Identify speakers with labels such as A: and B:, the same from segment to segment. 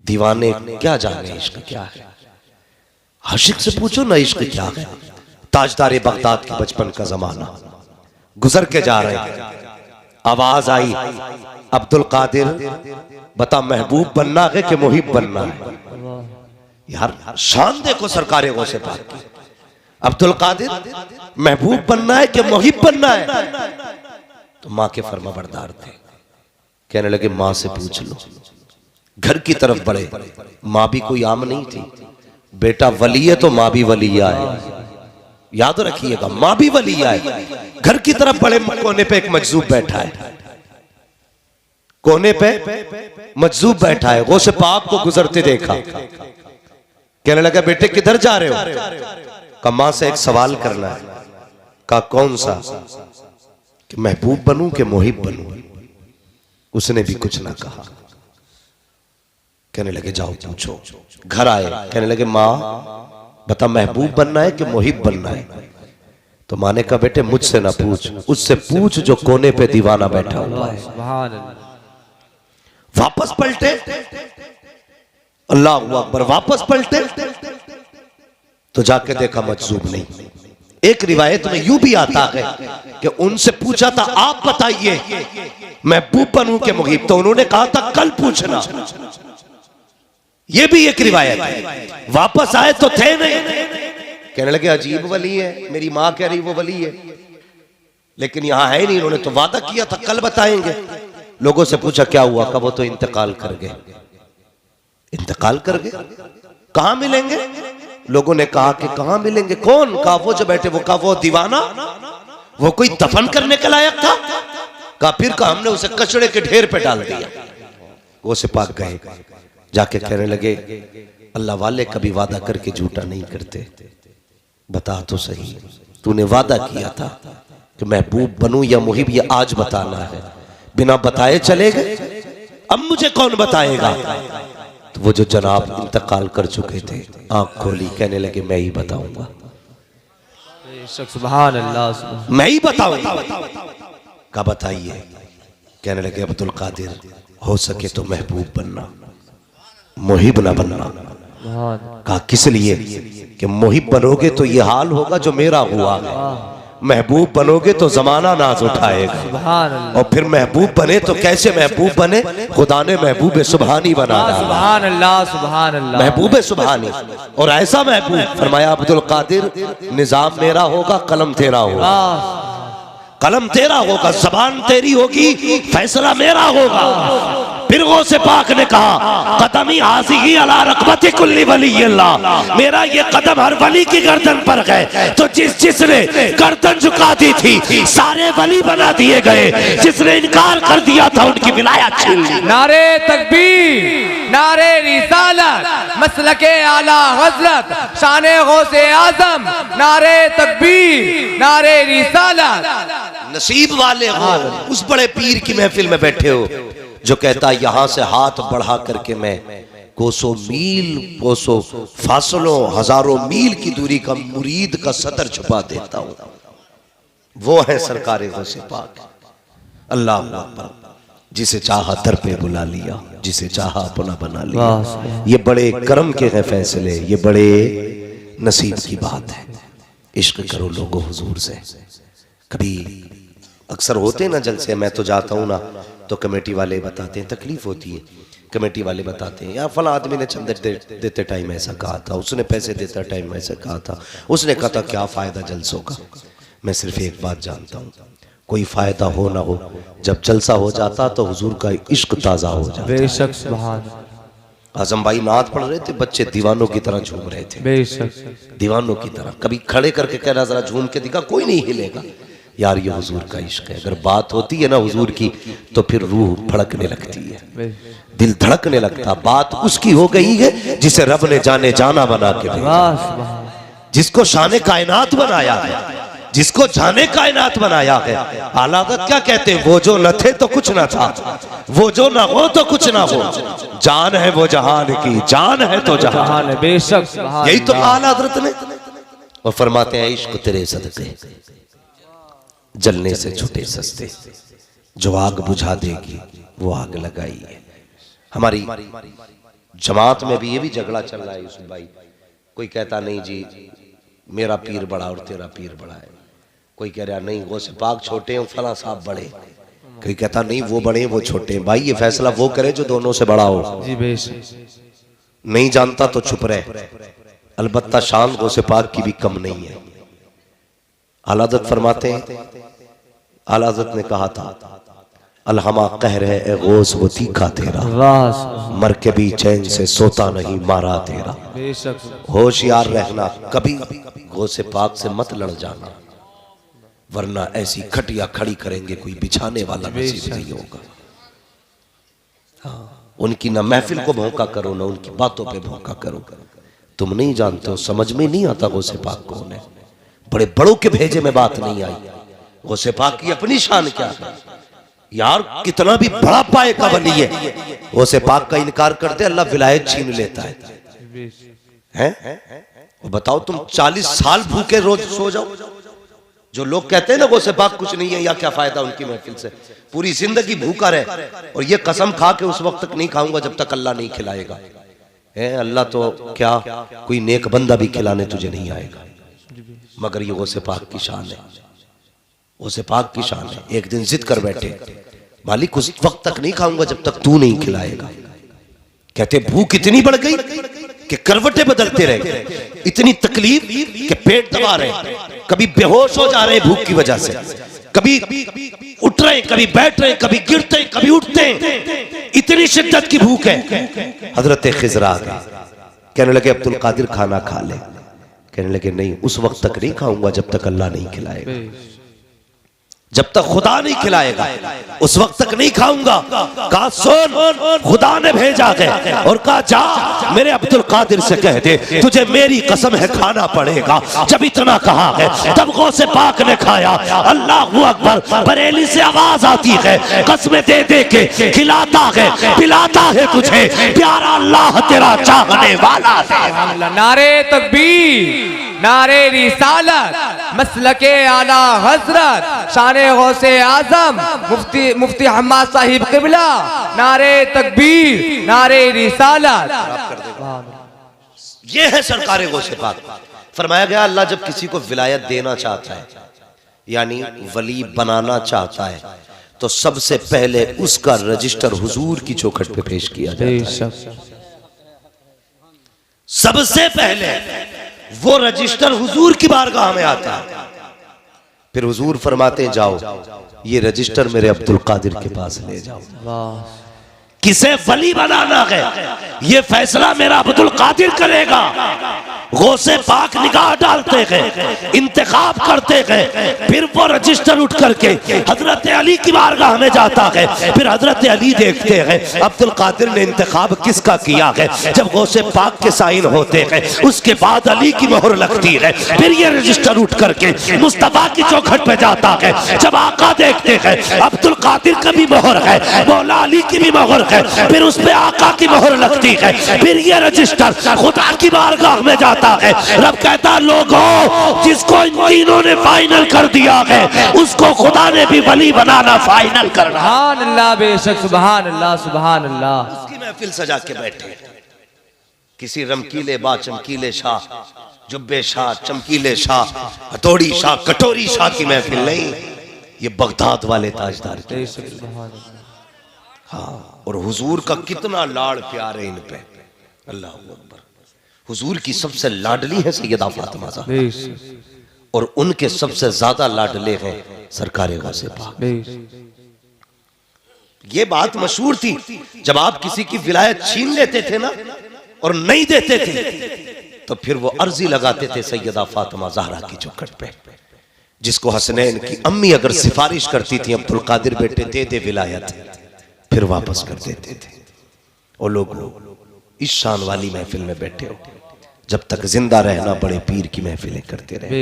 A: दीवाने क्या जाने इश्क क्या है। आशिक से पूछो ना इश्क क्या है। ताजदारे बगदाद के बचपन का जमाना गुजर के जा रहे हैं, आवाज आई अब्दुल कादिर बता महबूब बनना है कि मुहिब बनना है। यार शान देखो सरकारे गौसे पाक की। अब्दुल कादिर महबूब बनना है कि मुहिब बनना है। तो माँ के फर्माबरदार थे, कहने लगे माँ से पूछ लो। घर की तरफ बढ़े, माँ भी कोई आम नहीं थी। बेटा वली है तो माँ भी वलिया है, याद रखिएगा, माँ भी वलिया है। घर की तरफ बड़े, कोने पे एक मजजूब बैठा है, कोने पे मजजूब बैठा है। गौसे पाक को गुजरते देखा, कहने लगा बेटे किधर जा रहे हो? कहा माँ से एक सवाल करना है। कहा कौन सा? कि महबूब बनूं कि मुहिब बनूं? उसने भी कुछ ना कहा। कहने लगे जाओ पूछो। घर आए, कहने लगे माँ बता महबूब बनना है कि मुहिब बनना है? तो माँ ने कहा बेटे मुझसे ना पूछ, उससे पूछ जो कोने पे दीवाना बैठा हुआ है। वापस पलटे, अल्लाह अकबर, वापस पलटे तो जाके देखा मजजूब नहीं। एक रिवायत में यूं भी आता है कि उनसे पूछा था आप बताइए महबूब बनूं के मुहिब? तो उन्होंने कहा था कल पूछना। ये भी एक रिवायत है। वापस आए तो थे नहीं। कहने लगे अजीब वली है, मेरी माँ कह रही वो वली है लेकिन यहां है नहीं। उन्होंने तो वादा किया था कल बताएंगे। लोगों से पूछा क्या हुआ? कहा वो तो इंतकाल कर गए। इंतकाल कर गए? कहां मिलेंगे? लोगों ने कहा कि कहां मिलेंगे? कौन? कहा वो जो बैठे। वो कहा वो दीवाना, वो कोई दफन करने के लायक था? कहा फिर कहा हमने उसे कचड़े के ढेर पे डाल दिया। वो से पाक गए, जाके कहने लगे अल्लाह वाले कभी वादा करके झूठा नहीं करते। बता तो सही, तूने वादा किया था कि महबूब बनूं या मुहिब, ये आज बताना है। बिना बताए चले गए, अब मुझे कौन बताएगा? तो वो जो जनाब इंतकाल कर चुके थे आंख खोली, कहने लगे मैं ही बताऊंगा,
B: सुभान अल्लाह,
A: मैं ही बताऊंगा। कहा बताइए? कहने लगे अब्दुल कादिर हो सके तो महबूब बनना, मुहिब ना बनना। कहा किस लिए? कि मुहिब बनोगे तो ये हाल होगा जो मेरा हुआ है, महबूब बनोगे तो जमाना नाज उठाएगा। और फिर महबूब बने तो कैसे महबूब बने? खुदा ने महबूब सुबहानी बनाया,
B: सुभान अल्लाह, सुभान अल्लाह,
A: महबूब सुबहानी। और ऐसा महबूब फरमाया अब्दुल कादिर निजाम मेरा होगा, कलम तेरा होगा, कलम तेरा होगा, जबान तेरी होगी, फैसला मेरा होगा। फिर गौसे पाक ने कहा कदमी हाज़िही अला रक़बति कुल्ली वलिय्यिल्लाह, मेरा ये कदम हर वली की गर्दन पर है। तो जिसने गर्दन झुका दी थी सारे वली बना दिए गए, जिसने इनकार कर दिया था उनकी विलायत छीन ली।
B: नारे तकबीर, नारे रिसालत, मसलके आला हज़रत, शाने गौसे आज़म, नारे तकबीर, नारे रिसालत।
A: नसीब वाले हो उस बड़े पीर की महफिल में बैठे हो जो कहता यहां से हाथ बढ़ा करके मैं कोसों मील, कोसों फासलों, हजारों मील की दूरी का मुरीद का सतर छुपा देता हूं। वो है सरकारे गौसे पाक। अल्लाह अकबर। जिसे चाहा दर पे बुला लिया, जिसे चाहा अपना बना लिया। ये बड़े करम के हैं फैसले, ये बड़े नसीब की बात है। इश्क करो लोगों हुजूर से। कभी अक्सर होते ना जलसे, मैं तो जाता हूँ ना तो कमेटी वाले बताते हैं, तकलीफ होती है, कमेटी वाले बताते हैं यार फला आदमी ने चंदे देते टाइम ऐसा कहा था, उसने पैसे देता टाइम ऐसा कहा था, उसने कहा था क्या फायदा जलसों का। मैं सिर्फ एक बात जानता हूँ, कोई फायदा हो ना हो, जब जलसा हो जाता तो हुजूर का इश्क ताज़ा हो जाता।
B: बेशक सुभान।
A: आजम भाई नात पढ़ रहे थे, बच्चे दीवानों की तरह झूम रहे थे,
B: बेशक
A: दीवानों की तरह। कभी खड़े करके कहना जरा झूम के दिखा, कोई नहीं हिलेगा। यार ये हुजूर का इश्क है। अगर बात होती है ना हुजूर की तो फिर रूह फड़कने लगती है, दिल धड़कने लगता। बात उसकी हो गई है जिसे रब ने जाने जाना बना के भेजा, जिसको शाने कायनात बनाया है, जिसको जाने कायनात बनाया है। आला हज़रत क्या कहते हैं? वो जो न थे तो कुछ ना था, वो जो ना हो तो कुछ ना हो, जान है वो जहान की, जान है तो जहान।
B: बेशक
A: यही तो आला हज़रत ने। और फरमाते हैं इश्क तेरे सदके जलने से छुटे सस्ते, जो आग बुझा देगी वो आग लगाई है। हमारी जमात में भी ये भी झगड़ा चल रहा है यूसुफ भाई। कोई कहता नहीं जी मेरा पीर बड़ा और तेरा पीर बड़ा है, कोई कह रहा नहीं वो से पाक छोटे हैं फला साहब बड़े, कोई कहता नहीं वो बड़े वो छोटे हैं। भाई ये फैसला वो करे जो दोनों से बड़ा हो।
B: जी बेशक।
A: नहीं जानता तो चुप रहे, अलबत्ता शान गौसे पाक की भी कम नहीं है। आला हज़रत फरमाते हैं, आला हज़रत ने कहा था अलहमा कहर है ए गौस वो तीखा तेरा, मर के भी चैन से सोता नहीं मारा तेरा।
B: बेशक।
A: होशियार रहना, कभी गौसे पाक से मत लड़ जाना, वरना ऐसी खटिया खड़ी करेंगे कोई बिछाने वाला नसीब नहीं होगा। हाँ, उनकी ना महफिल को भौंका करो ना उनकी बातों पे भौंका करो। तुम नहीं जानते हो, समझ में नहीं आता गौसे पाक कौन है। बड़े बड़ों के भेजे में बात नहीं आई। गौसे पाक की अपनी शान क्या है यार, कितना भी बड़ा पाए का वली है, गौसे पाक का इनकार करते अल्लाह विलायत छीन लेता है। वो बताओ तुम 40 साल भूखे रोज सो जाओ। जो लोग कहते हैं ना गौसे पाक कुछ नहीं है या क्या फायदा उनकी महफिल से, पूरी जिंदगी भूखा रहे और ये कसम खा के उस वक्त तक नहीं खाऊंगा जब तक अल्लाह नहीं खिलाएगा। अल्लाह तो क्या कोई नेक बंदा भी खिलाने तुझे नहीं आएगा, मगर ये गौसे पाक की शान है। गौसे पाक की शान है। एक दिन जिद कर बैठे मालिक उस वक्त तक नहीं खाऊंगा जब तक तू नहीं खिलाएगा। कहते भूख इतनी बढ़ गई कि करवटें बदलते रहे, इतनी तकलीफ कि पेट दबा रहे, कभी बेहोश हो जा रहे भूख की वजह से, कभी उठ रहे कभी बैठ रहे कभी गिरते कभी उठते, इतनी शिद्दत की भूख है। हजरत खिज़र आ गए, कहने लगे अब्दुल कादिर खाना खा ले। कहने लगे नहीं उस वक्त तक नहीं खाऊंगा जब तक अल्लाह नहीं खिलाएगा, जब तक खुदा नहीं खिलाएगा उस वक्त तक नहीं खाऊंगा। कहा सुन खुदा ने भेजा है और कहा जा मेरे अब्दुल कादिर से कह दे तुझे मेरी कसम है खाना पड़ेगा। जब इतना कहा है तब गौसे पाक ने खाया। अल्लाहू अकबर, बरेली से आवाज आती है कसमें दे दे के खिलाता है पिलाता है तुझे प्यारा अल्लाह तेरा चाहने वाला है।
B: नारे तकबीर, नारे रिसालत, मसलके आला हजरत, शाने गौसे आजम मुफ्ती हम्माद साहिब क़िबला, नारे तकबीर, नारे रिसालत।
A: ये है सरकार गौसे पाक। फरमाया गया अल्लाह जब किसी को विलायत देना चाहता है यानी वली बनाना चाहता है तो सबसे पहले उसका रजिस्टर हुजूर की चौखट पे पेश किया जाता है। सबसे पहले वो रजिस्टर हुजूर की बारगाह में आता है। फिर हुजूर फरमाते जाओ ये रजिस्टर मेरे अब्दुल कादिर के पास ले जाओ। किसे वली बनाना है ये फैसला मेरा अब्दुल कादिर करेगा। गौसे पाक निगाह डालते हैं, इंतखाब करते हैं, फिर वो रजिस्टर उठ करके हजरत अली की बारगाह में जाता है। फिर हजरत अली देखते हैं अब्दुल कादिर ने इंतखाब किसका किया है। जब गौसे पाक के साइन होते हैं उसके बाद अली की मोहर लगती है। फिर ये रजिस्टर उठ करके मुस्तफा की चौखट पे जाता है। जब आका देखते हैं अब्दुल कादिर का भी मोहर है, मौला अली की भी मोहर है, फिर उस पे आका की मोहर लगती है। फिर ये रजिस्टर खुदा की बारगाह में जाता है। रब कहता लोगों जिसको इन तीनों ने फाइनल कर दिया है उसको खुदा ने भी वली बनाना फाइनल करना।
B: सुभान अल्लाह, बेशक सुभान अल्लाह सुभान अल्लाह।
A: उसकी महफिल सजा के बैठे किसी रमकीले बा चमकीले शाह, जुब्बे शाह, चमकीले शाह, हथौड़ी शाह, कटोरी शाह की महफिल नहीं, ये बगदाद वाले ताजदार की। हाँ, और हुजूर का कितना लाड़ प्यार है इन पे। अल्लाह अकबर। हुजूर की सबसे लाडली है सैयदा फातिमा ज़हरा और उनके सबसे ज्यादा लाडले हैं सरकार गौसे पाक। ये बात मशहूर थी जब आप किसी की विलायत छीन लेते थे ना और नहीं देते थे तो फिर वो अर्जी लगाते थे सैयदा फातिमा ज़हरा की चौखट पे, जिसको हसनैन की अम्मी अगर सिफारिश करती थी अब्दुल कादिर बेटे दे दे विलायत, फिर वापस कर देते थे। और लोग इस शान वाली महफिल में बैठे हो, जब तक जिंदा रहना बड़े पीर की महफिलें करते रहे,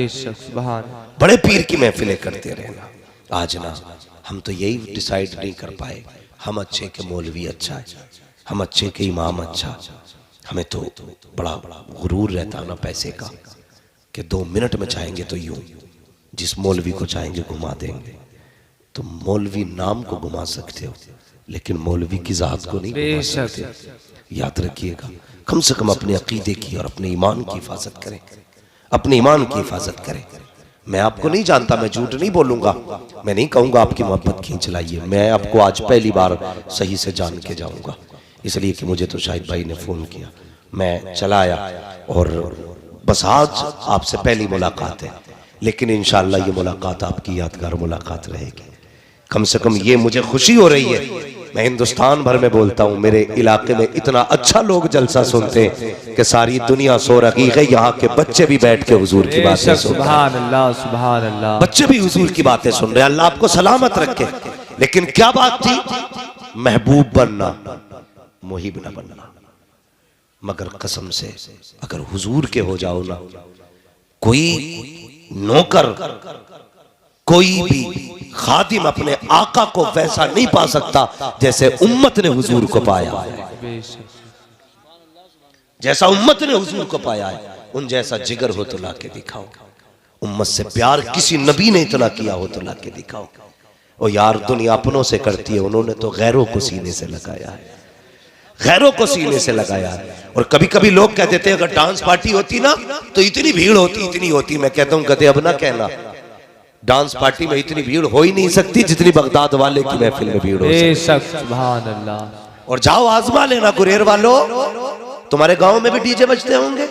A: बड़े पीर की महफिलें करते रहना। आज ना हम तो यही डिसाइड नहीं कर पाए, हम अच्छे के मौलवी अच्छा है, हम अच्छे के इमाम अच्छा, हमें तो बड़ा गुरूर रहता ना पैसे का कि 2 मिनट में चाहेंगे तो यूं, जिस मौलवी को चाहेंगे घुमा देंगे। तो मौलवी नाम को घुमा सकते हो, लेकिन मौलवी की जात को नहीं घुमा सकते। याद रखिएगा, कम से कम अपने अकीदे की और अपने ईमान की हिफाजत करें, अपने ईमान की हिफाजत करें। मैं आपको नहीं जानता, मैं झूठ नहीं बोलूंगा, मैं नहीं कहूंगा आपकी मोहब्बत खींच लाइए। मैं आपको आज पहली बार सही से जान के जाऊंगा, इसलिए कि मुझे तो शाहिद भाई ने फोन किया, मैं चला आया और बस आज आपसे पहली मुलाकात है। लेकिन इंशाअल्लाह ये मुलाकात आपकी यादगार मुलाकात रहेगी। कम से कम ये मुझे खुशी हो रही है। मैं हिंदुस्तान भर में बोलता हूँ, मेरे इलाके में इतना अच्छा लोग जलसा सुनते हैं कि सारी दुनिया सो रही है, यहाँ के बच्चे भी बैठ के हुजूर की बातें सुन रहे हैं।
B: सुभान अल्लाह, सुभान अल्लाह।
A: बच्चे भी हुजूर की बातें सुन रहे हैं। अल्लाह आपको सलामत रखे। लेकिन क्या बात थी? महबूब बनना, मुहिब न बनना। मगर कसम से अगर हुजूर के हो जाओ ना, कोई नौकर, कोई भी खादिम अपने आका को वैसा नहीं पा सकता जैसे उम्मत ने हुजूर को पाया है। जैसा उम्मत ने हुजूर को पाया है, उन जैसा जिगर हो तो लाके दिखाओ। उम्मत से प्यार किसी नबी ने इतना किया हो तो लाके दिखाओ। और यार दुनिया अपनों से करती है, उन्होंने तो गैरों को सीने से लगाया है, गैरों को सीने से लगाया है। और कभी कभी लोग कह देते हैं अगर डांस पार्टी होती ना तो इतनी भीड़ होती, इतनी होती। मैं कहता हूं कदे अब ना कहना, डांस पार्टी में इतनी भीड़ हो ही नहीं सकती जितनी बगदाद वाले की महफिल में भीड़ हो सकती।
B: सुभान अल्लाह।
A: और जाओ आजमा लेना गुरेर वालों, तुम्हारे गांव में भी डीजे बजते होंगे।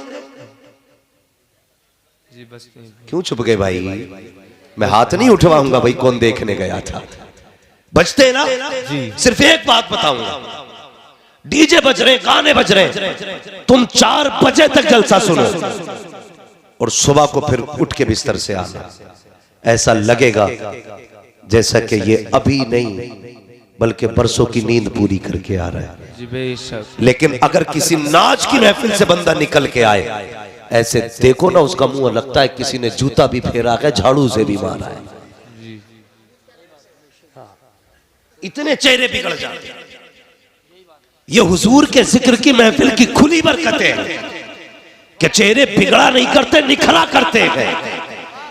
A: क्यों छुप गए भाई? मैं हाथ नहीं उठवाऊंगा भाई, कौन देखने गया था। बजते ना जी। सिर्फ एक बात बताऊंगा, डीजे बज रहे, गाने बज रहे, तुम 4 बजे तक जलसा सुनो और सुबह को फिर उठ के बिस्तर से आना, ऐसा लगेगा जैसा कि ये अभी नहीं बल्कि बरसों की नींद पूरी करके आ रहा है। लेकिन अगर किसी नाच की महफिल से बंदा निकल के आए, ऐसे देखो ना उसका मुंह लगता है किसी ने जूता भी फेरा है, झाड़ू से भी मारा है। इतने चेहरे बिगड़ जाते हैं। ये हुजूर के जिक्र की महफिल की खुली बरकतें हैं कि चेहरे बिगड़ा नहीं करते, निखरा करते हैं।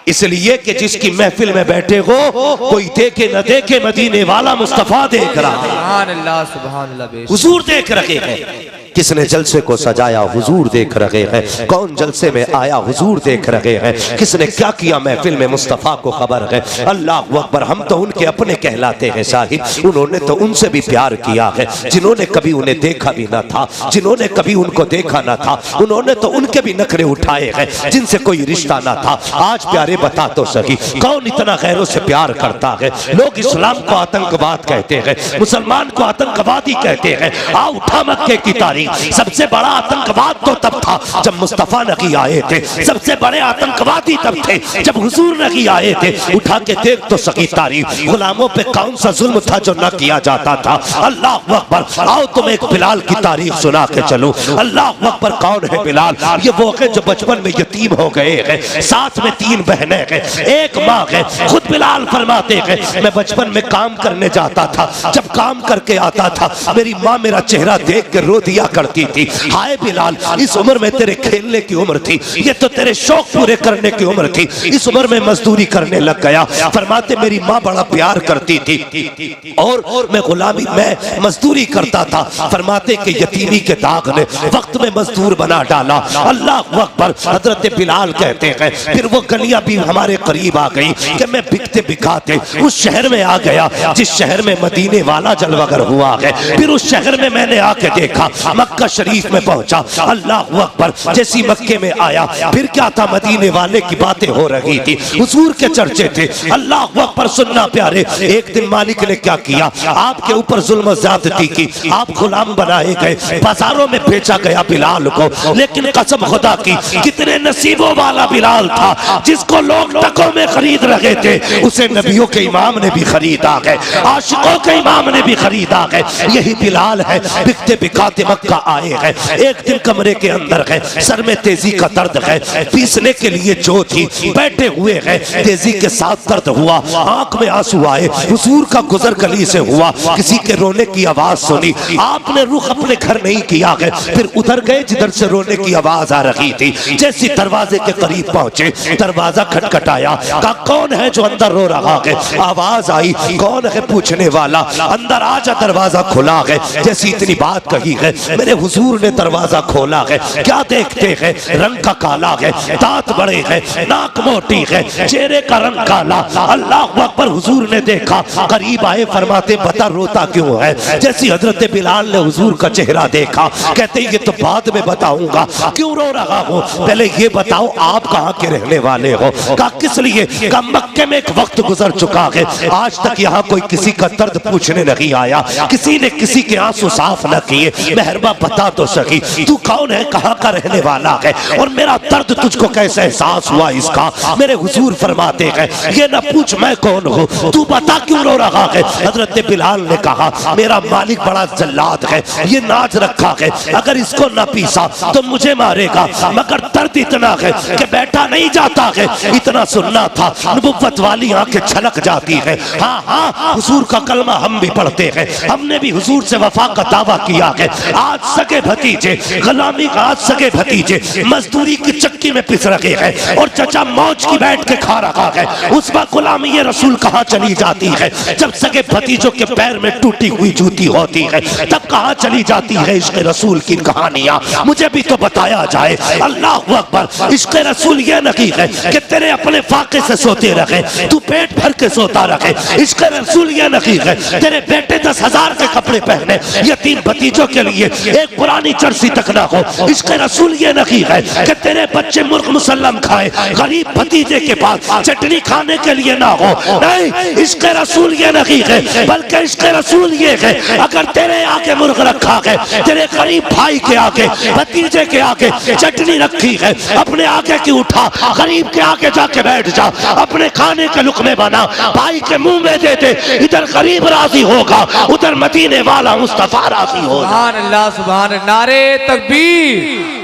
A: इसलिए कि जिसकी महफिल में बैठे हो, कोई देखे न देखे, मदीने वाला मुस्तफा देख रहा है।
B: सुभान अल्लाह, सुभान अल्लाह।
A: हुजूर देख रहे हैं। किसने जलसे को सजाया? हुजूर देख रहे हैं। कौन जलसे में आया? हुजूर देख रहे हैं। किसने क्या किया महफिल में? मुस्तफा को खबर है। अल्लाह अकबर। हम तो उनके अपने कहलाते हैं साहिब, उन्होंने तो उनसे भी प्यार किया है। जिन्होंने कभी उन्हें देखा भी ना था, जिन्होंने कभी उनको देखा ना था, उन्होंने तो उनके भी नखरे उठाए हैं जिनसे कोई रिश्ता ना था। आज प्यारे बता तो सही, कौन इतना गैरों से प्यार करता है? लोग इस्लाम को आतंकवाद कहते हैं, मुसलमान को आतंकवादी कहते हैं। आ उठा मक्के की तारीख। सबसे बड़ा आतंकवाद तो तब था जब मुस्तफा नबी आए थे। सबसे बड़े आतंकवादी तब थे जब हुजूर नबी आए थे। उठा के देख तो सही तारीख, गुलामों पे कौन सा जुल्म था जो न किया जाता था। अल्लाह अकबर। आओ तुम एक बिलाल की तारीख सुना के चलो। अल्लाह अकबर। कौन है बिलाल? ये वो है जो बचपन में यतीम हो गए हैं, साथ में 3 बहनें हैं, एक माँ है। खुद बिलाल फरमाते हैं मैं बचपन में काम करने जाता था, जब काम करके आता था मेरी माँ मेरा चेहरा देख के रो दिया करती थी। हाय बिलाल, इस उम्र में तेरे खेलने की उम्र थी, ये तो तेरे शौक पूरे करने की उम्र थी। इस उम्र में मजदूरी करने लग गया। फरमाते मेरी माँ बड़ा प्यार करती थी और मैं गुलामी में मजदूरी करता था। फरमाते कि यतीमी के दाग ने वक्त में मजदूर बना डाला। अल्लाह अकबर। हजरत बिलाल कहते हैं फिर वो गलियां भी हमारे करीब आ गई कि मैं बिकते बिकाते उस शहर में आ गया जिस शहर में मदीने वाला जलवागर हुआ है। फिर उस शहर में मैंने आके देखा, मक्का शरीफ में पहुंचा। अल्लाह अकबर। जैसी मक्के में आया फिर क्या था, मदीने वाले की बातें हो रही थी, हुजूर के चर्चे थे। अल्लाह अकबर। सुनना प्यारे, एक दिन मालिक ने क्या किया, आपके ऊपर जुल्म ज्यादती की, आप गुलाम बनाए गए, बाजारों में बेचा गया बिलाल को। लेकिन कसम खुदा की, कितने नसीबों वाला बिलाल था जिसको लोग टकों में खरीद रहे थे, उसे नबियों के इमाम ने भी खरीदा है, आशिकों के इमाम ने भी खरीदा है। यही बिलाल है बिकते बिकाते मक्का मक्का आए हैं, एक दिन कमरे के अंदर है, सर में तेजी का दर्द है, पीसने के लिए जो थी बैठे हुए हैं, तेजी के साथ दर्द हुआ, आंख में आंसू आए, हुजूर का गुजर गली से हुआ, किसी के रोने की आवाज सुनी, आपने रुख अपने घर नहीं किया है, फिर उधर गए जिधर से रोने की आवाज आ रही थी। जैसी दरवाजे के करीब पहुंचे, दरवाजा खटखटाया, कहा कौन है जो अंदर रो रहा है? आवाज आई, कौन है पूछने वाला? अंदर आजा, दरवाजा खुला है। जैसी इतनी बात कही है, मेरे हुजूर ने दरवाजा खोला है। क्या देखते हैं? रंग का काला है, दांत बड़े हैं, नाक मोटी है, चेहरे का रंग काला। अल्लाह अकबर। हुजूर ने देखा, करीब आए, फरमाते बता रोता क्यों है? जैसी हजरत बिलाल ने हुजूर का चेहरा देखा, कहते ये तो बाद में बताऊंगा, क्यों रो रहा हो, पहले ये बताओ आप कहाँ के रहने वाले हो? कहा किस लिए? कहा मक्के में एक वक्त गुजर चुका है, आज तक यहाँ कोई किसी का दर्द पूछने नहीं आया, किसी ने किसी के आंसू साफ न किए, मेहरबा बता तो सकी तू कौन है, कहाँ का रहने वाला है, और मेरा दर्द तुझको कैसे एहसास हुआ इसका? मेरे हुजूर फरमाते हैं ये न पूछ मैं कौन हूँ, तू बता क्यों रो रहा है? हजरत बिलाल ने कहा मेरा मालिक बड़ा जल्लाद है, ये नाच रखा है, अगर इसको न पीसा तो मुझे मारेगा, मगर दर्द इतना है कि बैठा नहीं जाता है। इतना सुनना था, नबुव्वत वाली आंखें छलक जाती है। हाँ हाँ, हुजूर का कलमा हम भी पढ़ते हैं, हमने भी हुजूर से वफा का दावा किया है। आज सगे भतीजे गुलामी का, आज सगे भतीजे मजदूरी की चक्की में पिस रहे हैं और चचा मौज की बैठ के खा रहा है। उस वक्त गुलामी ये रसूल कहाँ चली जाती है? जब सगे भतीजों के पैर में टूटी हुई जूती होती है, तब कहाँ चली जाती है इश्क़ रसूल की कहानियां? मुझे भी तो बताया जाए। अल्लाह अकबर। इश्क़ रसूल ये नहीं है कि तेरे अपने फाके से सोते रहे, तू पेट भर के सोता रहे। इश्क़ रसूल ये नहीं है तेरे बेटे 10,000 के कपड़े पहने, यतीम भतीजों के लिए एक पुरानी जर्सी तक ना हो। इश्क़ रसूल ये नहीं है कि तेरे बच्चे मुर्ग मुसल्लम खाए, गरीब भतीजे के पास चटनी खाने के लिए ना हो। नहीं, इश्क़ रसूल ये नहीं है, बल्कि इश्क़ रसूल ये है अगर तेरे आगे मुर्ग रखा है, तेरे गरीब भाई के आगे, भतीजे के आगे चटनी रखी है, अपने आगे की उठा, गरीब के आगे जाके बैठ जा, अपने खाने के लुक़मे बना, भाई के मुंह में दे दे, इधर गरीब राजी होगा, उधर मदीने वाला मुस्तफा राजी होगा।
B: सुभान अल्लाह, सुभान अल्लाह। नारे तकबीर,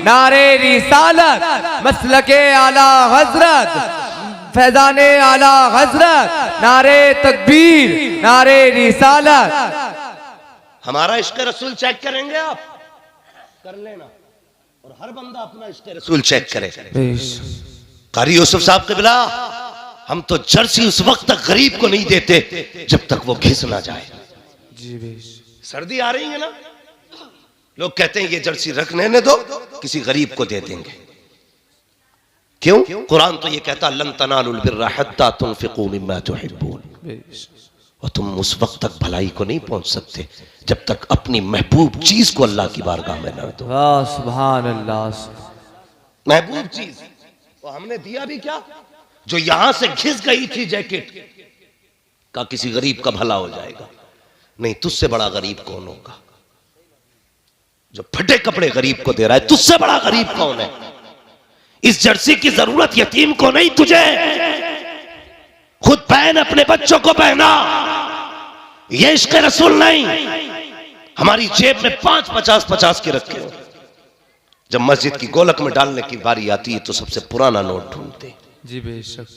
B: नारे रिसालत, मसलके आला हजरत, फैजाने आला हजरत, नारे तकबीर, नारे रिसालत।
A: हमारा इश्क़ रसूल चेक करेंगे आप? कर लेना, और हर बंदा अपना इश्क़ रसूल चेक करे। कारी यूसुफ साहब क़िबला, हम तो जर्सी उस वक्त तक गरीब को नहीं देते जब तक वो घिस ना जाए।
B: जी बेश।
A: सर्दी आ रही है ना, लोग कहते हैं ये जर्सी रखने ने दो, किसी गरीब को दे देंगे। क्यों? कुरान तो ये कहता लन तनालुल बिर्रा हत्ता तुनफिकू मिम्मा तुहिब्बून, और तुम उस वक्त तक भलाई को नहीं पहुंच सकते जब तक अपनी महबूब चीज को अल्लाह की बारगाह में न दो।
B: सुभान अल्लाह।
A: महबूब चीज वो हमने दिया भी क्या? जो यहां से घिस गई थी जैकेट का, किसी गरीब का भला हो जाएगा। नहीं, तुझसे बड़ा गरीब कौन होगा? जो फटे कपड़े गरीब को दे रहा है, तुझसे बड़ा गरीब कौन है? इस जर्सी की जरूरत यतीम को नहीं, तुझे। खुद पहन, अपने बच्चों को पहना। ये इश्क़ रसूल नहीं। हमारी जेब में 5 50 के रखे हो, जब मस्जिद की गोलक में डालने की बारी आती है तो सबसे पुराना नोट ढूंढते।
B: जी बेशक।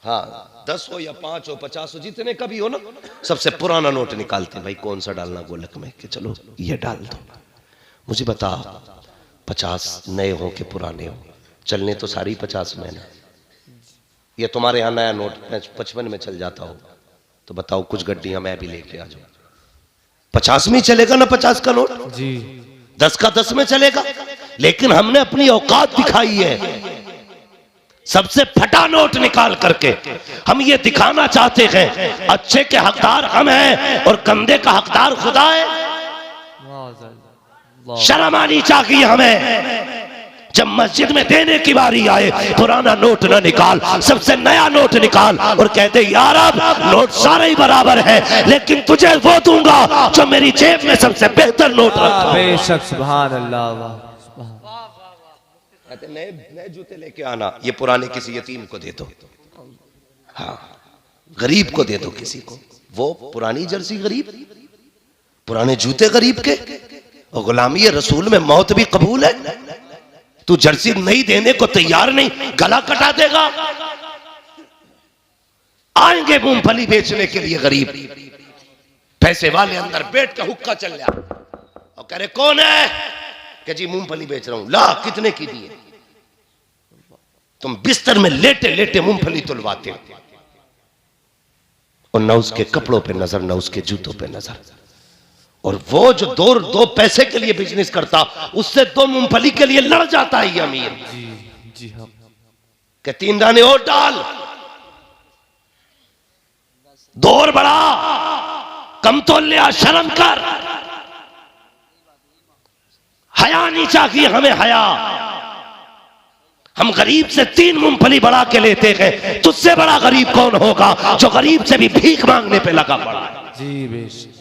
A: हाँ, 10 हो या 5 हो, 50 हो, जितने का भी हो ना, सबसे पुराना नोट निकालते। भाई कौन सा डालना गोलक में? कि चलो ये डाल दो। मुझे बता, 50 नए हो के पुराने हो? चलने तो सारी 50 में ना। ये तुम्हारे यहाँ नया नोट 55 में चल जाता हो, तो बताओ कुछ गड्डियां मैं भी लेके आ जाऊं। 50 में चलेगा ना 50 का नोट?
B: जी।
A: 10 का 10 में चलेगा। लेकिन हमने अपनी औकात दिखाई है, सबसे फटा नोट निकाल करके हम ये दिखाना चाहते हैं अच्छे के हकदार हम हैं और गंदे का हकदार खुदा है। शर्म आनी चाहिए हमें। जब मस्जिद में देने की बारी आए, पुराना नोट ना निकाल, सबसे नया नोट निकाल और कहते यार अब नोट सारे ही बराबर है, लेकिन तुझे वो दूंगा जो मेरी जेब में सबसे बेहतर नोट रखता।
B: बेशक, सुभान अल्लाह।
A: कहते नए जूते लेके आना, ये पुराने किसी यतीम को दे दो। हाँ, गरीब को दे दो किसी को। वो पुरानी जर्सी गरीब, पुराने जूते गरीब के, और गुलामी रसूल में मौत भी कबूल है। तू जर्सी नहीं देने को तैयार नहीं, गला कटा देगा। आएंगे मूंगफली बेचने के लिए गरीब, पैसे वाले अंदर बैठ के हुक्का चल रहा और कह रहे कौन है, कि जी मूंगफली बेच रहा हूं। ला कितने की दी है? तुम बिस्तर में लेटे लेटे मूंगफली तुलवाते हो और न उसके कपड़ों पे नजर, न उसके जूतों पे नजर। और वो जो दो पैसे के लिए बिजनेस करता, उससे 2 मूंगफली के लिए लड़ जाता है ये अमीर।
B: जी हाँ।
A: कि 3 दाने और डाल, 2 और बढ़ा, कम तो लिया, शर्म कर, हया नहीं चाहिए हमें, हया। हम गरीब से 3 मूंगफली बढ़ा के लेते गए, तुझसे बड़ा गरीब कौन होगा जो गरीब से भी भीख मांगने पे लगा पड़ा है।
B: जी बेशक।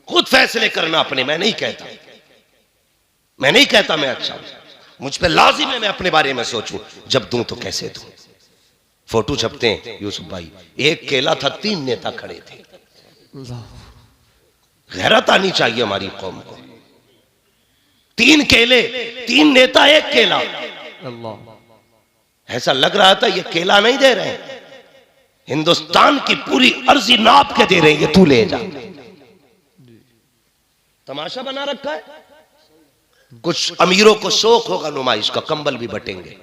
A: खुद फैसले करना अपने। मैं नहीं कहता मैं अच्छा हूं, मुझ पे लाजिम है मैं अपने बारे में सोचूं। जब दूं तो कैसे दूं। फोटो छपते हैं यूसुफ भाई, 1 केला था, 3 नेता खड़े थे। गैरत आनी चाहिए हमारी कौम को। 3 केले, 3 नेता, 1 केला।
B: अल्लाह।
A: ऐसा लग रहा था ये केला नहीं दे रहे हैं, हिंदुस्तान की पूरी अर्जी नाप के दे रहे हैं, ये तू ले जा। तमाशा बना रखा है। कुछ अमीरों को शौक होगा नुमाइश का, कंबल भी बटेंगे।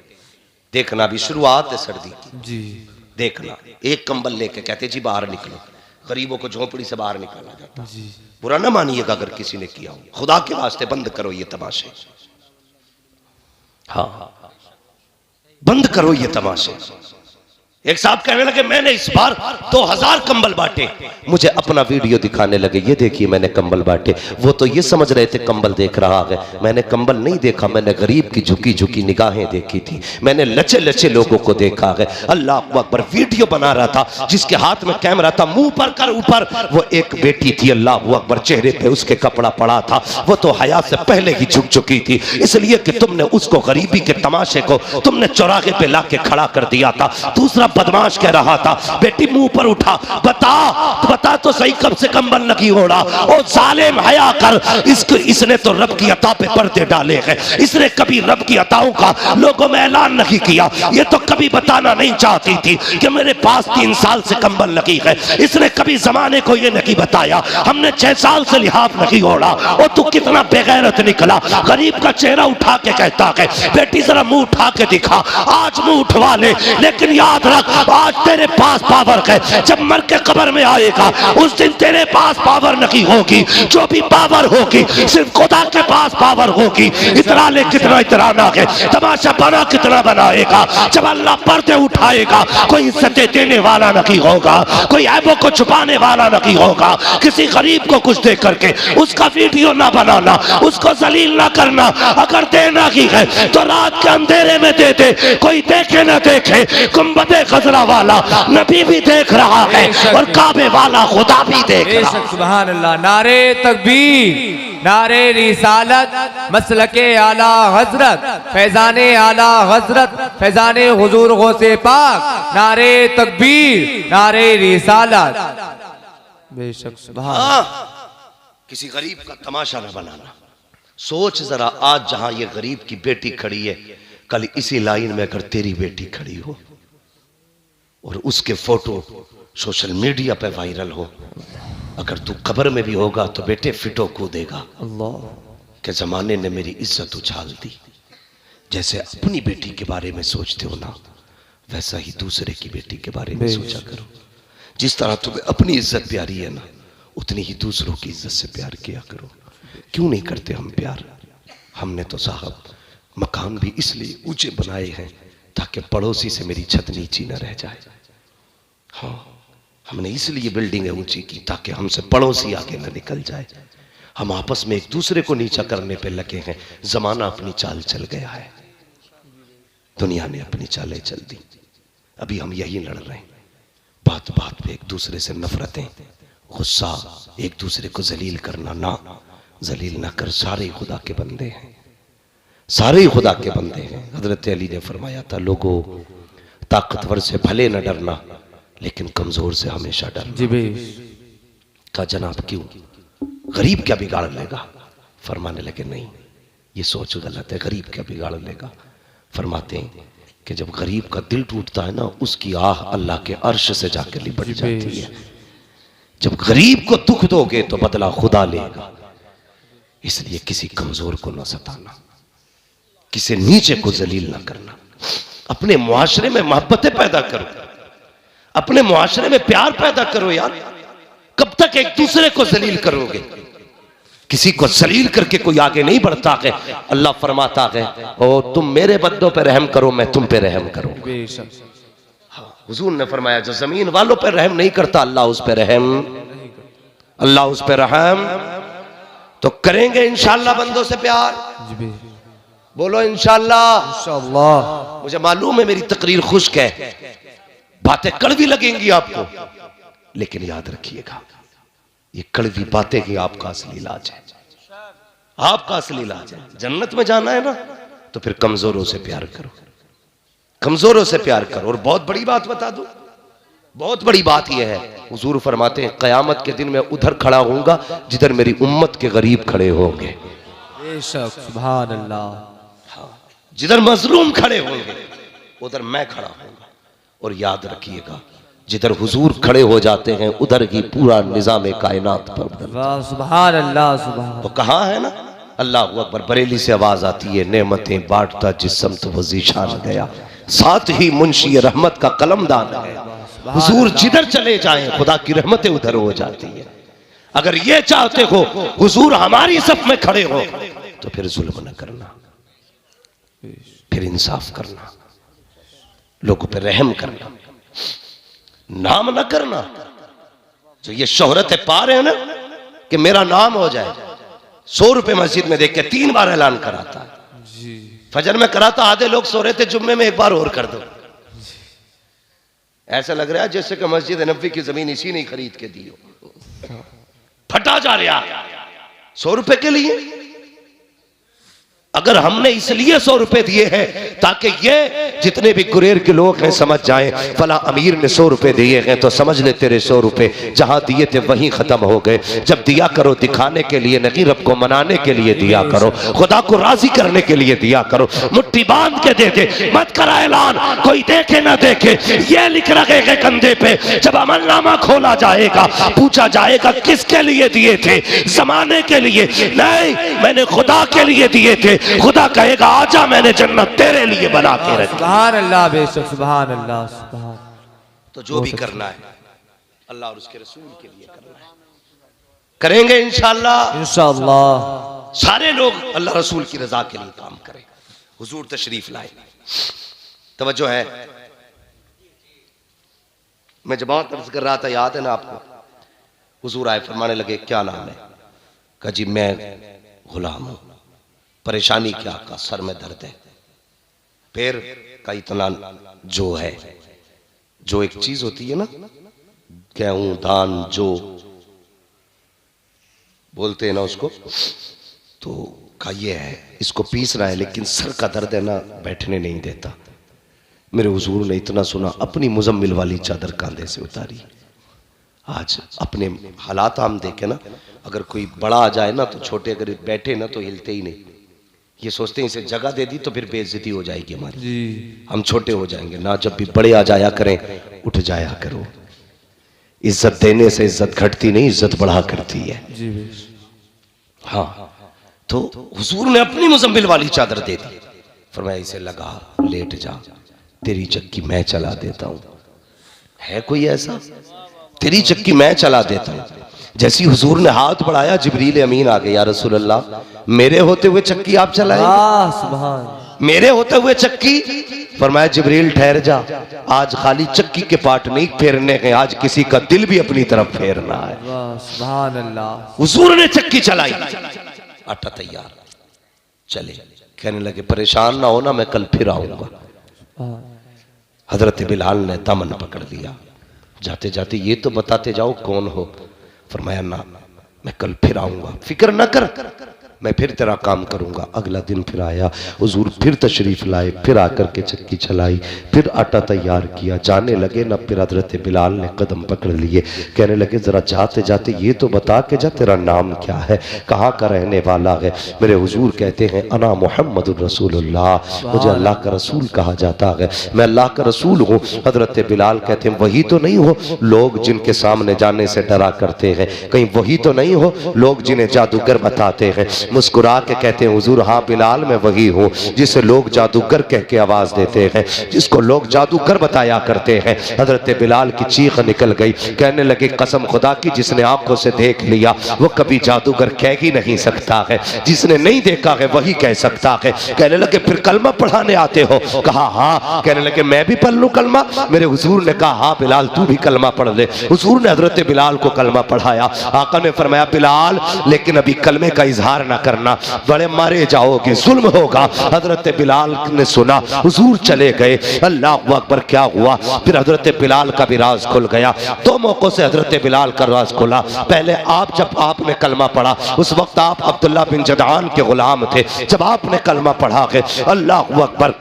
A: देखना भी शुरुआत है सर्दी की।
B: जी।
A: देखना 1 कंबल लेके कहते जी बाहर निकलो, गरीबों को झोंपड़ी से बाहर निकाला जाता।
B: जी।
A: बुरा ना मानिएगा अगर किसी ने किया हो, खुदा के वास्ते बंद करो ये तमाशे। हाँ, बंद करो ये तमाशे। एक साहब कहने लगे मैंने इस बार 2000 कंबल बांटे। मुझे अपना वीडियो दिखाने लगे, ये देखिए मैंने कंबल बांटे। वो तो ये समझ रहे थे कंबल देख रहा है, मैंने कंबल नहीं देखा, मैंने गरीब की झुकी झुकी निगाहें देखी थी, मैंने लचे लचे लोगों को देखा है। अल्लाह अकबर। वीडियो बना रहा था, जिसके हाथ में कैमरा था, मुंह पर कर ऊपर, वो एक बेटी थी। अल्लाह अकबर। चेहरे पे उसके कपड़ा पड़ा था, वो तो हया से पहले ही झुक चुकी थी, इसलिए कि तुमने उसको गरीबी के तमाशे को तुमने चौराहे पे लाके खड़ा कर दिया था। दूसरा बदमाश कह रहा था बेटी मुंह पर उठा, बता तो सही कब से कंबल लगी होड़ा। ओ जालिम हया कर, इसने तो रब की अता पे पर्दे डाले हैं, इसने कभी रब की अताओं का लोगों में ऐलान नहीं किया। ये तो कभी बताना नहीं चाहती थी कि मेरे पास 3 साल से कंबल लगी है, इसने कभी जमाने को ये नहीं बताया। हमने 6 साल से लिहाफ नहीं ओढ़ा। और तू कितना बेगैरत निकला। गरीब का चेहरा उठा के कहता है बेटी जरा मुंह उठा के दिखा। आज मुंह उठवा ले, लेकिन याद रख आज तेरे पास पावर है, जब मर के कब्र में आएगा उस दिन तेरे पास पावर नहीं होगी। जो भी पावर होगी सिर्फ खुदा के पास पावर होगी। इतरा ले कितना इतराना है, तमाशा बना कितना बनाएगा। जब अल्लाह पर्दे उठाएगा कोई इज्जतें देने वाला नहीं होगा, कोई ऐबों को छुपाने वाला नहीं होगा। किसी गरीब को कुछ दे करके उसका वीडियो ना बनाना, उसको जलील ना करना। अगर देना ही है तो रात के अंधेरे में दे दे, कोई देखे ना देखे। गुंबदे खजरा वाला नबी भी देख रहा है और काबे वाला खुदा भी देख रहा है।
B: सुभान अल्लाह। नारे तकबीर, नारे रिसालत, मसलके आला हजरत, फैजाने आला हजरत, फैजाने हुजूर गौसे पाक। नारे तकबीर, नारे रिसालत। बेशक सुभान।
A: किसी गरीब का तमाशा न बनाना। सोच जरा आज जहां ये गरीब की बेटी खड़ी है, कल इसी लाइन में अगर तेरी बेटी खड़ी हो और उसके फोटो सोशल मीडिया पे वायरल हो, अगर तू कब्र में भी होगा तो बेटे फिटो कूदेगा
B: अल्लाह
A: के जमाने ने मेरी इज्जत उछाल दी। जैसे अपनी बेटी के बारे में सोचते हो ना, वैसा ही दूसरे की बेटी के बारे में सोचा करो। जिस तरह तुम्हें अपनी इज्जत प्यारी है ना, उतनी ही दूसरों की इज्जत से प्यार किया करो। क्यों नहीं करते हम प्यार? हमने तो साहब मकान भी इसलिए ऊंचे बनाए हैं ताकि पड़ोसी से मेरी छत नीची न रह जाए। हाँ, हमने इसलिए बिल्डिंगें ऊंची की ताकि हमसे पड़ोसी आगे न निकल जाए। हम आपस में एक दूसरे को नीचा करने पे लगे हैं। जमाना अपनी चाल चल गया है, दुनिया ने अपनी चालें चल दी। अभी हम यही लड़ रहे हैं, बात बात पे एक दूसरे से नफरतें, गुस्सा, एक दूसरे को जलील करना। ना, जलील ना कर, सारे खुदा के बंदे हैं, सारे खुदा के बंदे हैं। हजरत अली ने फरमाया था, लोगों ताकतवर से भले न डरना लेकिन कमजोर से हमेशा डरना।
B: जी बे।
A: कहा जनाब क्यों? गरीब क्या बिगाड़ लेगा? फरमाने लगे नहीं, ये सोच गलत है, गरीब क्या बिगाड़ लेगा? फरमाते हैं कि जब गरीब का दिल टूटता है ना, उसकी आह अल्लाह के अर्श से जाकर लिपट जाती है। जब गरीब को दुख दोगे तो बदला खुदा लेगा। इसलिए किसी कमजोर को न सताना, किसी नीचे को जलील न करना। अपने मुआशरे में मोहब्बतें पैदा करो, अपने मुआशरे में प्यार पैदा करो यार। कब तक एक दूसरे को जलील करोगे? किसी को जलील करके कोई आगे नहीं बढ़ता है। अल्लाह फरमाता है, ओ तुम मेरे बंदों पे रहम करो, मैं तुम पे रहम करूंगा। हाँ, हुजूर ने फरमाया जो जमीन वालों पे रहम नहीं करता, अल्लाह उस पे रहम, अल्लाह उस पे रहम तो करेंगे इंशाअल्लाह बंदों से प्यार। बोलो इंशाअल्लाह।
B: इंशाअल्लाह।
A: मुझे मालूम है मेरी तकरीर खुश्क है, बातें कड़वी लगेंगी आपको, लेकिन याद रखिएगा ये कड़वी बातें ही आपका असली इलाज है, आपका असली इलाज है। जन्नत में जाना है ना, तो फिर कमजोरों से प्यार करो, कमजोरों से प्यार करो। और बहुत बड़ी बात बता दूं, बहुत बड़ी बात यह है, हुजूर फरमाते हैं क़यामत के दिन मैं उधर खड़ा होऊंगा जिधर मेरी उम्मत के गरीब खड़े होंगे।
B: बेशक, सुभान अल्लाह।
A: हाँ, जिधर मजलूम खड़े होंगे उधर मैं खड़ा होऊंगा। और याद रखिएगा जिधर हुजूर खड़े हो जाते हैं उधर ही पूरा निजाम कायनात पर।
B: वाह, सुभान अल्लाह, सुभान।
A: तो कहाँ है ना, अल्लाह अकबर, बरेली से आवाज आती है, नेमतें बांटता जिस्म तो वो ज़ीशान गया, साथ ही मुंशी रहमत का कलमदान है। हुजूर जिधर चले जाएं खुदा की रहमतें उधर हो जाती है। अगर ये चाहते हो हुजूर हमारी सफ में खड़े हो तो फिर जुल्म न करना, फिर इंसाफ करना, लोगों पे रहम करना, नाम न करना। जो ये शोहरत पा रहे हैं ना कि मेरा नाम हो जाए, 100 रुपए मस्जिद में देख के 3 बार ऐलान कराता है। फजर में कराता, आधे लोग सो रहे थे, जुम्मे में 1 बार और कर दो। ऐसा लग रहा है जैसे कि मस्जिद नबी की जमीन इसी ने खरीद के दी हो। फटा जा रहा 100 रुपए के लिए। अगर हमने इसलिए 100 रुपए दिए हैं ताकि ये जितने भी गुरेर के लोग हैं समझ जाएं, फला अमीर ने 100 रुपए दिए हैं तो समझ ले तेरे 100 रुपए जहां दिए थे वहीं खत्म हो गए। जब दिया करो दिखाने के लिए नहीं, रब को मनाने के लिए दिया करो, खुदा को राजी करने के लिए दिया करो। मुट्ठी बांध के दे दे, मत करा ऐलान, कोई देखे ना देखे। ये लिख रखेगा कंधे पे, जब अमलनामा खोला जाएगा पूछा जाएगा किसके लिए दिए थे? जमाने के लिए नहीं, मैंने खुदा के लिए दिए थे। खुदा कहेगा आजा मैंने जन्नत तेरे लिए बना के रखी।
B: सुभान अल्लाह, बेशक, सुभान अल्लाह, सुभान।
A: तो जो भी करना है अल्लाह और उसके रसूल के लिए करना है, करेंगे इंशाअल्लाह।
B: इंशाअल्लाह
A: सारे लोग अल्लाह रसूल की रजा के लिए काम करें। हुजूर तशरीफ लाए, तवज्जो है। मैं जब बात अर्ज कर रहा था, याद है ना आपको, हुजूर आए, फरमाने लगे क्या नाम है? कहा जी मैं गुलाम हूं। परेशानी क्या? का सर में दर्द है। पैर का इतना जो है, जो एक चीज होती है ना, गेहूं धान जो बोलते हैं ना उसको, तो का ये है, इसको पीस रहा है लेकिन सर का दर्द है ना, बैठने नहीं देता। मेरे हुजूर ने इतना सुना, अपनी मुजम्मिल वाली चादर कांधे से उतारी। आज अपने हालात हम देखे ना, अगर कोई बड़ा आ जाए ना तो छोटे अगर बैठे ना तो हिलते ही नहीं। ये सोचते हैं इसे जगह दे दी तो फिर बेइज्जती हो जाएगी हमारी जी, हम छोटे हो जाएंगे ना। जब भी बड़े आ जाया करें उठ जाया करो। इज्जत देने से इज्जत घटती नहीं, इज्जत बढ़ा करती है जी। हाँ, तो हुजूर ने अपनी मुजम्मिल वाली चादर दे दी, फरमाया इसे लगा, लेट जा, तेरी चक्की मैं चला देता हूं। है कोई ऐसा? तेरी चक्की मैं चला देता हूं। जैसी हुजूर ने हाथ बढ़ाया, जिब्रील अमीन आ गए, या रसूल अल्लाह मेरे होते हुए चक्की आप चलाएंगे? सुभान। मेरे होते हुए चक्की? फरमाया जिब्रील ठहर जा, आज खाली चक्की के पार्ट नहीं फेरने हैं, आज किसी का दिल भी अपनी तरफ फेरना है। सुभान अल्लाह। हुजूर ने चक्की चलाई, आटा तैयार, चले। कहने लगे परेशान ना हो ना, मैं कल फिर आऊंगा। हजरत बिलाल ने दामन पकड़ लिया, जाते जाते ये तो बताते जाओ कौन हो। फरमाया ना, मैं कल फिर आऊंगा, फिक्र न कर, मैं फिर तेरा काम करूंगा। अगला दिन फिर आया, हुजूर फिर तशरीफ लाए, फिर आकर के चक्की चलाई, फिर आटा तैयार किया। जाने लगे ना, फिर हजरत बिलाल ने कदम पकड़ लिए, कहने लगे जरा जाते जाते ये तो बता के जा तेरा नाम क्या है, कहाँ का रहने वाला है। मेरे हुजूर कहते हैं अना मुहम्मदुर रसूलुल्लाह, मुझे अल्लाह का रसूल कहा जाता है, मैं अल्लाह का रसूल हूँ। हजरत बिलाल कहते हैं वही तो नहीं हो लोग जिनके सामने जाने से डरा करते हैं, कहीं वही तो नहीं हो लोग जिन्हें जादूगर बताते हैं। मुस्कुरा के कहते हैं हुजूर हाँ बिलाल मैं वही हूँ जिसे लोग जादूगर कह के आवाज देते हैं, जिसको लोग जादूगर बताया करते हैं। हजरत बिलाल की चीख निकल गई, कहने लगे कसम खुदा की जिसने आंखों से देख लिया वो कभी जादूगर कह ही नहीं सकता है, जिसने नहीं देखा है वही कह सकता है। कहने लगे फिर कलमा पढ़ाने आते हो? कहा हाँ। कहने लगे मैं भी पढ़ लूं कलमा? मेरे हुजूर ने कहा हाँ बिलाल तू भी कलमा पढ़ ले। हुजूर ने हजरत बिलाल को कलमा पढ़ाया। आका ने फरमाया बिलाल लेकिन अभी कलमे का इजहार ना करना, बड़े मारे जाओगे, जुल्म होगा। हजरत बिलाल ने सुना, हुजूर चले गए। अल्लाह अकबर, क्या हुआ? फिर हजरत बिलाल का भी राज खुल गया। दो मौकों से हजरत बिलाल का राज खुला। पहले आप जब आपने कलमा पढ़ा उस वक्त आप अब्दुल्ला बिन जदआन के गुलाम थे। जब आपने कलमा पढ़ा के अल्लाह अकबर,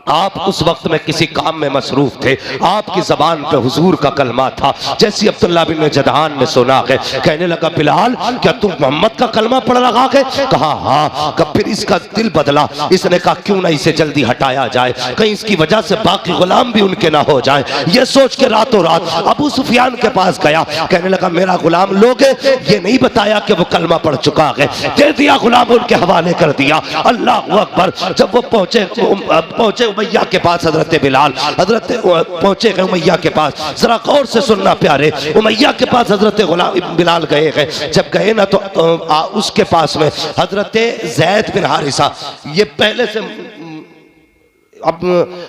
A: आप उस वक्त में किसी काम में मसरूफ थे, आपकी जबान पे हुजूर का कलमा था। जैसे अब्दुल्ला बिन जदआन ने सुना है, कहने लगा बिलाल क्या तुम मोहम्मद का कलमा पढ़ रहा है? कहा हाँ। कब फिर इसका दिल बदला, इसने कहा क्यों ना इसे जल्दी हटाया जाए, कहीं इसकी वजह से बाकी गुलाम भी उनके ना हो जाए। ये सोच के रातों रात अबू सुफियान के पास गया, कहने लगा मेरा गुलाम लोगे? ये नहीं बताया कि वो कलमा पढ़ चुका है, दे दिया गुलाम उनके हवाले कर दिया। अल्लाह अकबर। जब वो पहुंचे उमैया के पास हजरत बिलाल, हजरत पहुंचे गए उमैया के पास। जरा गौर से सुनना प्यारे, उमैया के पास हजरत बिलाल गए हैं। जब गए ना तो उसके पास में हजरत ज़ैद बिन हारिसा, ये पहले से अब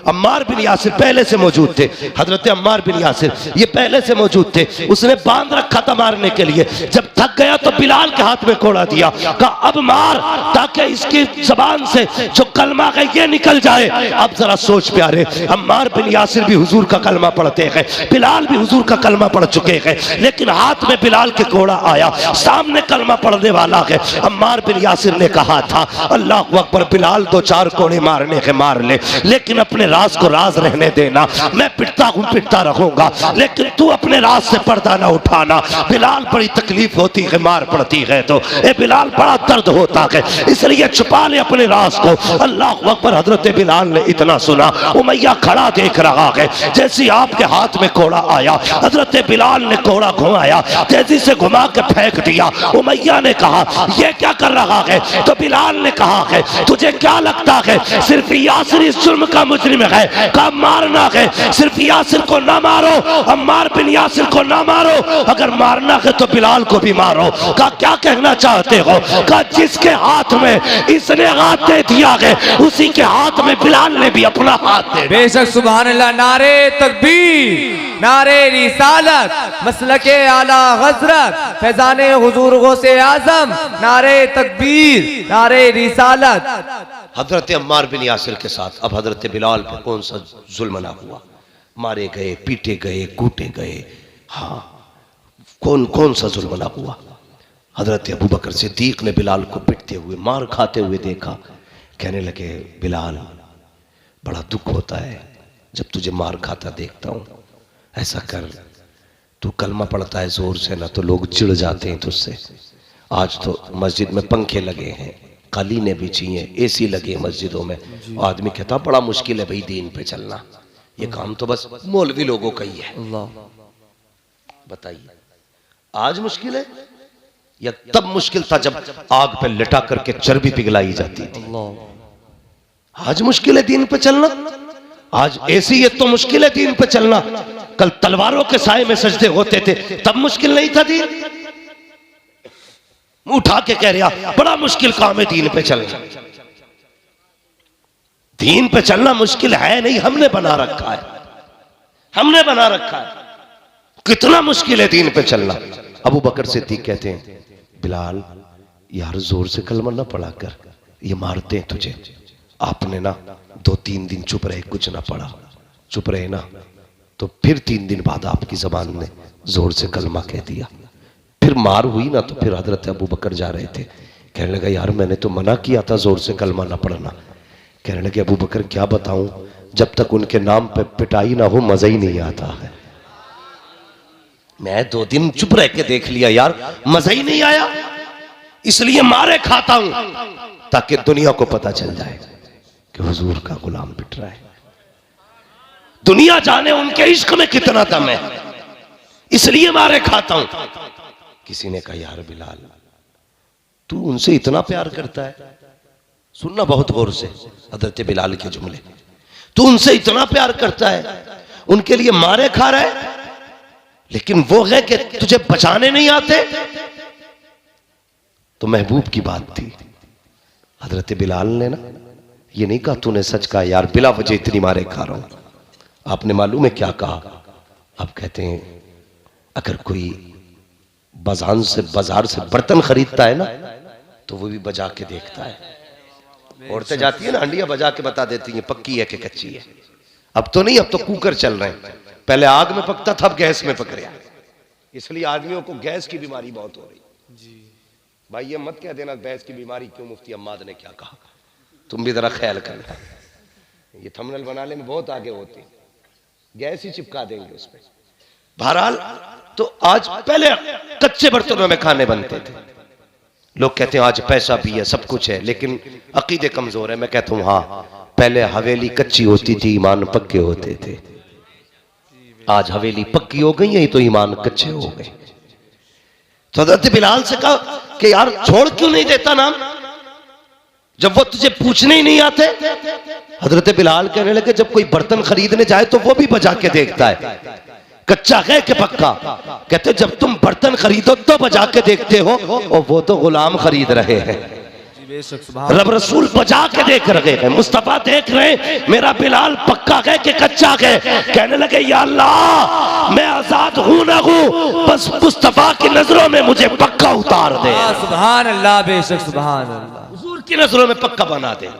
A: अम्मार बिन यासिर पहले से मौजूद थे। हजरत अम्मार बिन यासिर ये पहले से मौजूद थे। उसने बांध रखा था मारने के लिए। जब थक गया तो बिलाल के हाथ में कोड़ा दिया, कहा अब मार ताकि इसकी जबान से जो कलमा है ये निकल जाए। अब जरा सोच प्यारे, अम्मार बिन यासिर भी हुजूर का कलमा पढ़ते हैं, बिलाल भी हुजूर का कलमा पढ़ चुके हैं, लेकिन हाथ में बिलाल के कोड़ा आया, सामने कलमा पढ़ने वाला है। अम्मार बिन यासिर ने कहा था अल्लाह अकबर बिलाल दो चार कोड़े मारने के मार ले, लेकिन अपने राज को राज रहने देना। मैं पिटता हूं पिटता रहूंगा, लेकिन तू अपने राज से पर्दा ना उठाना। बिलाल बड़ी तकलीफ होती है मार पड़ती है तो, ए बिलाल बड़ा दर्द होता है, इसलिए छुपा ले अपने राज को। अल्लाह अकबर। हजरत बिलाल ने इतना सुना, उमैया खड़ा देख रहा है। जैसे आपके हाथ में कोड़ा आया, हजरत बिलाल ने कोड़ा घुमाया, तेजी से घुमा के फेंक दिया। उमैया ने कहा ये क्या कर रहा है? तो बिलाल ने कहा है तुझे क्या लगता है सिर्फ यासिर इस जुल्म का मुजरिम है, का मारना है? सिर्फ यासिर को ना मारो, अम्मार बिन यासिर को ना मारो, अगर मारना है तो बिलाल को भी मारो। का क्या कहना चाहते हो? का जिसके हाथ में इसने हाथ दे दिया है उसी के हाथ में बिलाल ने भी अपना हाथ दे।
B: बेशक सुभान अल्लाह। नारे तकबीर, नारे रिसालत, मसलके आला हजरत, फैजाने हुजूर गौसे आजम, नारे तकबीर, नारे रिसालत।
A: हजरत अम्मार बिन यासिर के साथ अब हजरत बिलाल पर कौन सा जुल्म ना हुआ? मारे गए, पीटे गए, कूटे गए। हाँ, कौन कौन सा जुल्म ना हुआ? हजरत अबू बकर सिद्दीक ने बिलाल को पिटते हुए, मार खाते हुए देखा। कहने लगे बिलाल बड़ा दुख होता है जब तुझे मार खाता देखता हूँ। ऐसा कर, तू कलमा पढ़ता है जोर से ना तो लोग चिढ़ जाते हैं तुझसे। आज तो मस्जिद में पंखे लगे हैं, कालीने बिछी हैं, एसी लगे मस्जिदों में। आदमी कहता बड़ा मुश्किल है भाई दीन पे चलना, ये काम तो बस मौलवी लोगों का ही है। बताइए आज मुश्किल है या तब मुश्किल था जब आग पे लिटा करके चर्बी पिघलाई जाती थी? आज मुश्किल है दीन पे चलना। आज एसी है तो मुश्किल है दीन पे चलना। कल तलवारों के साए में सजदे होते थे तब मुश्किल नहीं था दीन। उठा के कह रहा बड़ा मुश्किल काम है दीन पे चलना। दीन पे चलना मुश्किल है नहीं, हमने बना रखा है, हमने बना रखा है। कितना मुश्किल है दीन पे चलना। अबू बकर सिद्दीक कहते हैं बिलाल यार जोर से कलमा ना पढ़ा कर, ये मारते हैं तुझे। आपने ना 2-3 दिन चुप रहे, कुछ ना पढ़ा, चुप रहे ना तो फिर 3 दिन बाद आपकी जबान ने जोर से कलमा कह दिया। फिर मार हुई ना तो फिर हजरत अबू बकर जा रहे थे, कहने लगा यार मैंने तो मना किया था जोर से कलमा ना पढ़ना। कहने लगे अबू बकर क्या बताऊं, जब तक उनके नाम पे पिटाई ना हो मजा ही नहीं आता है। मैं 2 दिन चुप रह के देख लिया यार, मजा ही नहीं आया, इसलिए मारे खाता हूं ताकि दुनिया को पता चल जाए कि हुजूर का गुलाम पिट रहा है। दुनिया जाने उनके इश्क में कितना दम है, इसलिए मारे खाता हूं। किसी ने कहा यार बिलाल तू उनसे इतना प्यार करता है, सुनना बहुत गौर से हजरत बिलाल के जुमले, तू उनसे इतना प्यार करता है, उनके लिए मारे खा रहा है, लेकिन वो है कि तुझे बचाने नहीं आते। तो महबूब की बात थी। हजरत बिलाल ने ना ये नहीं कहा तूने सच कहा यार बिला वजह इतनी मारे खा रहा हूं। आपने मालूम है क्या कहा? आप कहते हैं अगर कोई बाजार से बर्तन खरीदता है ना तो वो भी बजा के देखता है। औरतें जाती है ना हंडिया बजा के बता देती हैं पक्की है कि कच्ची है। अब तो नहीं, अब तो कुकर चल रहे हैं, पहले आग में पकता था, अब गैस में पक रहा है। इसलिए आदमियों को गैस की बीमारी बहुत हो रही जी। भाई ये मत कह देना गैस की बीमारी क्यों, मुफ्ती अम्माद ने क्या कहा, तुम भी जरा ख्याल करना। ये थंबनेल बनाने में बहुत आगे होते, गैस ही चिपका देंगे उस पर। बहरहाल तो आज पहले कच्चे बर्तनों में खाने बनते थे। लोग कहते हैं आज पैसा भी है सब कुछ है लेकिन अकीदे कमजोर है। मैं कहता हूं हाँ, पहले हवेली कच्ची होती थी, ईमान पक्के होते थे। आज हवेली पक्की हो गई है तो ईमान कच्चे हो गए। तो हजरत बिलाल से कहा कि यार छोड़ क्यों नहीं देता नाम, जब वो तुझे पूछने ही नहीं आते। हजरत बिलाल कहने लगे जब कोई बर्तन खरीदने जाए तो वो भी बजा के देखता है कच्चा है कि पक्का। कहते जब तुम बर्तन खरीदो तो बजा के देखते हो, और वो तो गुलाम खरीद रहे हैं, रब रसूल बजा के देख रहे हैं, मुस्तफा देख रहे हैं मेरा बिलाल पक्का है कि कच्चा है। कहने लगे या अल्लाह मैं आजाद हूं ना हूं, बस मुस्तफा की नजरों में मुझे पक्का उतार दे।
B: सुभान अल्लाह, बेशक सुभान अल्लाह,
A: हुजूर की नजरों में पक्का बना दे।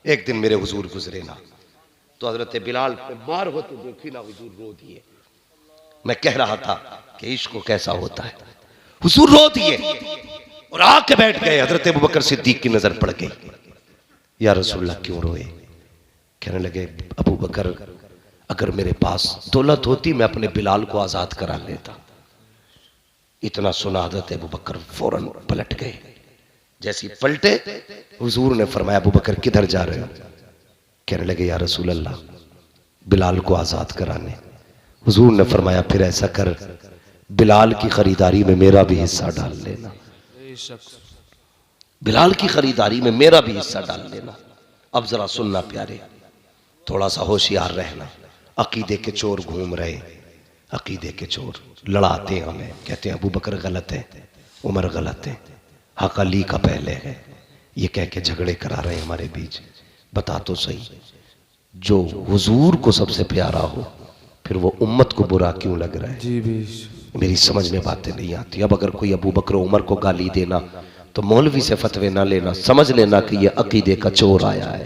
A: एक दिन मेरे हुजूर गुजरे ना तो हजरत बिलाल पे मार होते देखी ना हुजूर रो दिए। मैं कह रहा था कि इश्क को कैसा होता है, हुजूर रो दिए और आके बैठ गए। हजरत अबू बकर सिद्दीक की नजर पड़ गई, या रसूलल्लाह क्यों रोए? कहने लगे अबू बकर अगर मेरे पास दौलत होती मैं अपने बिलाल को आजाद करा लेता। इतना सुना हजरत अबू बकर फौरन पलट गए। जैसी पलटे हुजूर ने फरमाया अबू बकर किधर जा रहे हो? कहने लगे या रसूलल्लाह बिलाल को आजाद कराने। हुजूर ने फरमाया फिर ऐसा कर बिलाल की खरीदारी में मेरा भी हिस्सा डाल लेना, बिलाल की खरीदारी में मेरा भी हिस्सा डाल लेना। अब जरा सुनना प्यारे, थोड़ा सा होशियार रहना। अकीदे के चोर घूम रहे, अकीदे के चोर लड़ाते हैं हमें, कहते हैं अबू बकर गलत है, उमर गलत है, हक अली का पहले है, ये कह के झगड़े करा रहे हैं हमारे बीच। बता तो सही, जो हुजूर को सबसे प्यारा हो फिर वो उम्मत को बुरा क्यों लग रहा है? जी मेरी समझ में बातें नहीं आती। अब अगर कोई अबू बकर उमर को गाली देना तो मौलवी से फतवे ना लेना, समझ लेना कि ये अकीदे का चोर आया है।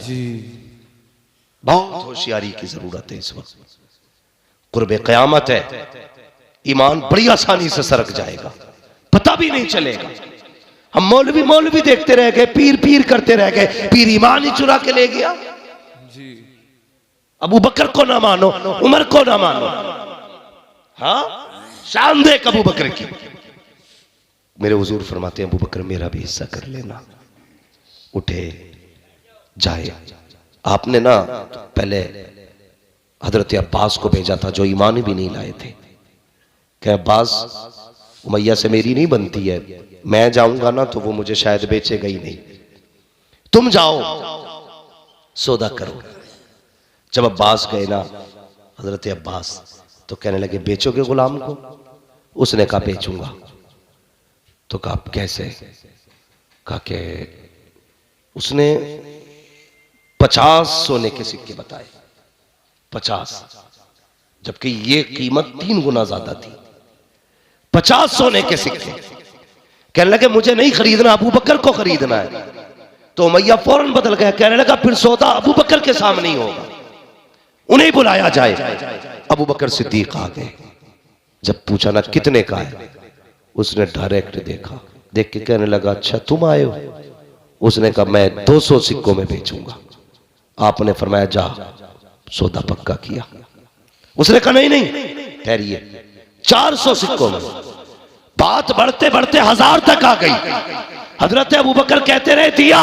A: बहुत होशियारी की जरूरत है इस वक्त, कुर्बे क़यामत है, ईमान बड़ी आसानी से सरक जाएगा, पता भी नहीं चलेगा। हम मौलवी मौलवी देखते रह गए, पीर पीर करते रह गए, पीर ईमान ही चुरा के ले गया। अबू बकर को ना मानो, उमर को ना मानो, हाँ शान देख अबू बकर की। मेरे हुजूर फरमाते हैं अबू बकर मेरा भी हिस्सा कर लेना। उठे जाए, आपने ना पहले हजरत अब्बास को भेजा था जो ईमान भी नहीं लाए थे। क्या अब्बास उमैया से मेरी नहीं बनती है, मैं जाऊंगा ना तो वो मुझे शायद बेचेगा ही नहीं, तुम जाओ सौदा करो। जब अब्बास गए ना हजरत अब्बास तो कहने लगे बेचोगे गुलाम को? उसने कहा बेचूंगा। तो कहा कैसे? कहा कि उसने 50 सोने के सिक्के बताए, 50, जबकि ये कीमत 3 गुना ज्यादा थी। 50 सोने के सिक्के। कहने लगे मुझे नहीं खरीदना, अबू बकर को खरीदना है। तो उमैया फौरन बदल गया, कहने लगा फिर सौदा अबू बकर के सामने ही होगा, उन्हें बुलाया जाए। अबू बकर सिद्दीक आ गए। जब पूछा ना कितने का है, उसने डायरेक्ट देखा, देख के कहने लगा अच्छा तुम आए हो। उसने कहा मैं 200 सिक्कों में बेचूंगा। आपने फरमाया जा सौदा पक्का किया। उसने कहा नहीं नहीं ठहरिए, 400 सिक्कों में। बात बढ़ते बढ़ते 1000 तक आ गई। हजरत अबू बकर कहते रहे दिया।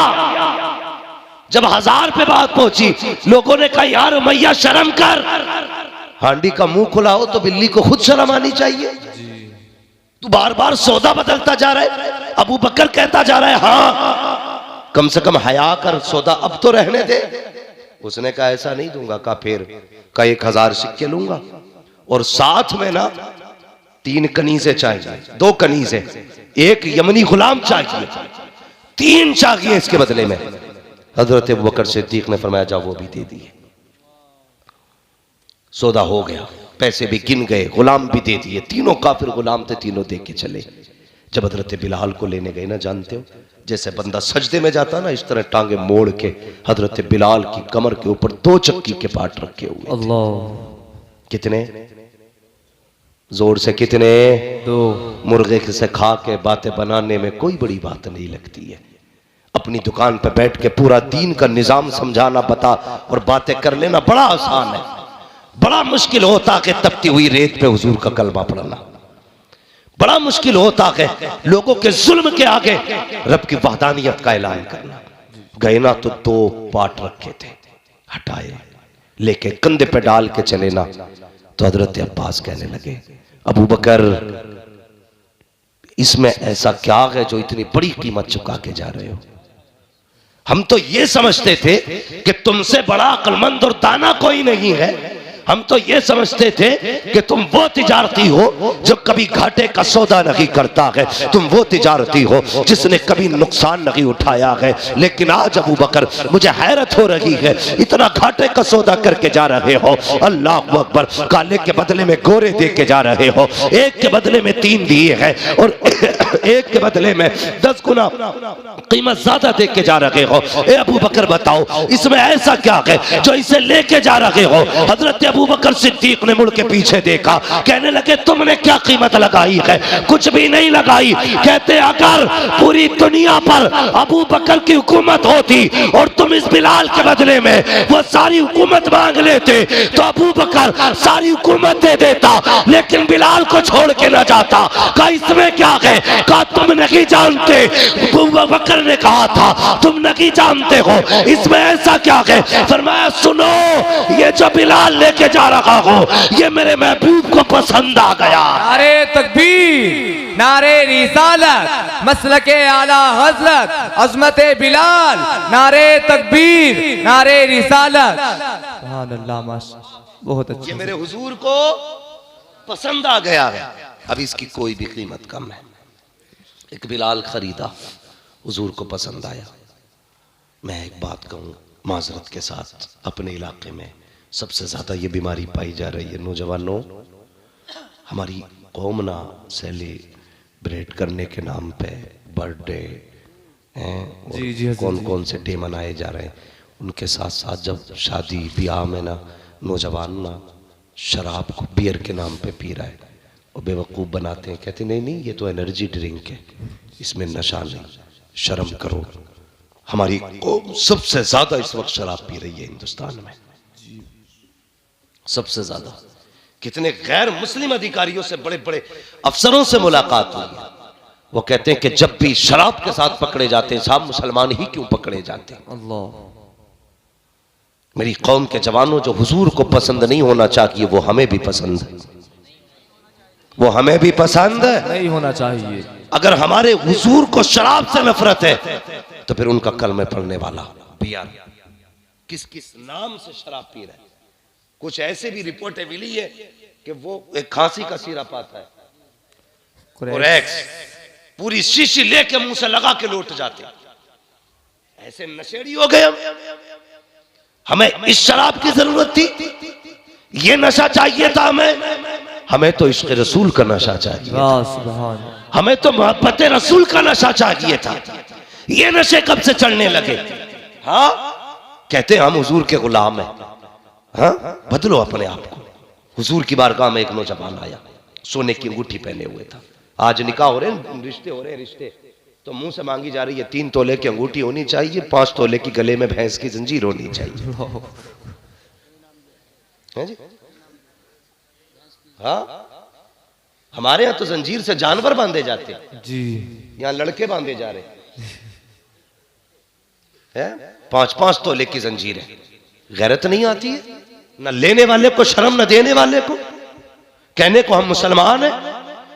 A: जब 1000 पे बात पहुंची, लोगों ने कहा यार उमैया शर्म कर, हांडी का मुंह खुला हो तो बिल्ली को खुद शर्म आनी चाहिए। तू बार बार सौदा बदलता जा रहा है। अबू बकर कहता जा रहा है हाँ कम से कम हया कर, सौदा अब तो रहने दे। उसने कहा ऐसा नहीं दूंगा। कहा फिर? का 1000 सिक्के लूंगा और साथ में ना 3 कनीज़ें चाहिए, 2 कनीज़ें, 1 यमनी गुलाम चाहिए, 3 चाहिए इसके बदले में। हजरत अबू बकर सिद्दीक ने फरमाया जा वो भी दे दिए। सौदा हो गया, पैसे भी गिन गए, गुलाम भी दे दिए। तीनों काफिर गुलाम थे, तीनों दे के चले। जब हजरत बिलाल को लेने गए ना, जानते हो जैसे बंदा सजदे में जाता ना, इस तरह टांगे मोड़ के हजरत बिलाल की कमर के ऊपर 2 चक्की के पाट रखे हुए। अल्लाह। कितने जोर से? कितने? 2। मुर्गे से खा के बातें बनाने में कोई बड़ी बात नहीं लगती है। अपनी दुकान पर बैठ के पूरा दीन का निजाम समझाना बता और बातें कर लेना बड़ा आसान है। बड़ा मुश्किल होता कि तपती हुई रेत पे हुजूर का कलमा पढ़ना। बड़ा मुश्किल होता है लोगों के जुल्म के आगे रब की वहदानियत का ऐलान करना। गए ना तो 2 पाट रखे थे, हटाए, लेके कंधे पे डाल के चले ना। तो हजरत अब्बास कहने लगे अबू बकर इसमें ऐसा क्या है जो इतनी बड़ी कीमत चुका के जा रहे हो? हम तो ये समझते थे कि तुमसे बड़ा अक्लमंद और दाना कोई नहीं है। हम तो ये समझते थे कि तुम वो तिजारती हो जो कभी घाटे का सौदा नहीं करता है, तुम वो तिजारती हो जिसने कभी नुकसान नहीं उठाया है। लेकिन आज अबू बकर मुझे हैरत हो रही है, इतना घाटे का सौदा करके जा रहे हो। अल्लाह अकबर, काले के बदले में गोरे दे के जा रहे हो, 1 के बदले में 3 दिए हैं और 1 के बदले में 10 गुना कीमत ज्यादा दे के जा रहे हो। ए अबू बकर बताओ इसमें ऐसा क्या है जो इसे लेके जा रहे हो? हजरत अबू बकर सिद्दीक ने मुड़ के पीछे देखा, कहने लगे तुमने क्या कीमत लगाई है? कुछ भी नहीं लगाई। कहते अगर पूरी दुनिया पर अबू बकर की हुकूमत होती और तुम इस बिलाल के बदले में वो सारी हुकूमत मांग लेते तो अबू बकर सारी हुकूमत दे देता, लेकिन बिलाल को छोड़ के न जाता। कहा इसमें क्या है? कहा तुम नहीं जानते। अबू बकर ने कहा था तुम नहीं जानते हो, इसमें ऐसा क्या है? फरमाया सुनो, ये जो बिलाल लेके जा रहा हो ये मेरे महबूब को पसंद आ गया।
B: नारे तकबीर, नारे रिसालत, मसलके आला हजरत, अजमत बिलाल, नारे तकबीर, नारे रिसालत। सुभान अल्लाह, माशाअल्लाह, बहुत अच्छा।
A: ये मेरे हुजूर को पसंद आ गया है, अब इसकी कोई भी कीमत कम है। एक बिलाल खरीदा, हुजूर को पसंद आया। मैं एक बात कहूँ माजरत के साथ, अपने इलाके में सबसे ज्यादा ये बीमारी पाई जा रही है। नौजवानों, हमारी कौम ना सेलिब्रेट करने के नाम पे बर्थडे हैं, कौन कौन से डे मनाए जा रहे हैं, उनके साथ साथ जब शादी ब्याह में ना नौजवान ना शराब को बियर के नाम पे पी रहा है और बेवकूफ़ बनाते हैं, कहते नहीं नहीं ये तो एनर्जी ड्रिंक है, इसमें नशा नहीं, शर्म करो। हमारी कौम सबसे ज्यादा इस वक्त शराब पी रही है हिंदुस्तान में, सबसे ज्यादा। कितने गैर मुस्लिम अधिकारियों से, बड़े बड़े अफसरों से मुलाकात हुई है, वो कहते हैं कि जब भी शराब के साथ पकड़े जाते हैं साहब मुसलमान ही क्यों पकड़े जाते हैं। अल्लाह। मेरी कौम के जवानों, जो हुजूर को पसंद नहीं होना चाहिए वो हमें भी पसंद है, वो हमें भी पसंद
B: नहीं होना चाहिए।
A: अगर हमारे हुजूर को शराब से नफरत है तो फिर उनका कलमे पढ़ने वाला बियार किस किस नाम से शराब पी रहा है। कुछ ऐसे भी रिपोर्टें मिली है कि वो एक खांसी का सिरप आता है, कोरेक्स, पूरी शीशी लेके मुंह से लगा के लौट जाते। ऐसे नशेड़ी हो गए हम। हमें इस शराब की जरूरत थी? ये नशा चाहिए था हमें तो इश्क़ रसूल का नशा चाहिए था, हमें तो मोहब्बत रसूल का नशा चाहिए था। ये नशे कब से चढ़ने लगे? हाँ, कहते हम हुजूर के गुलाम हैं। हाँ, बदलो अपने आप को। हुजूर की बारगाह में एक नौजवान आया, सोने की अंगूठी पहने हुए था। आज निकाह हो रहे हैं, रिश्ते हो रहे हैं, रिश्ते तो मुंह से मांगी जा रही है 3 तोले की अंगूठी होनी चाहिए, 5 तोले की गले में भैंस की जंजीर होनी चाहिए। है जी? हाँ, हमारे यहाँ तो जंजीर से जानवर बांधे जाते हैं
B: जी,
A: यहाँ लड़के बांधे जा रहे हैं। 5-5 तोले की जंजीर है। गैरत नहीं आती है ना लेने वाले को शर्म, न देने वाले को। कहने को हम मुसलमान हैं,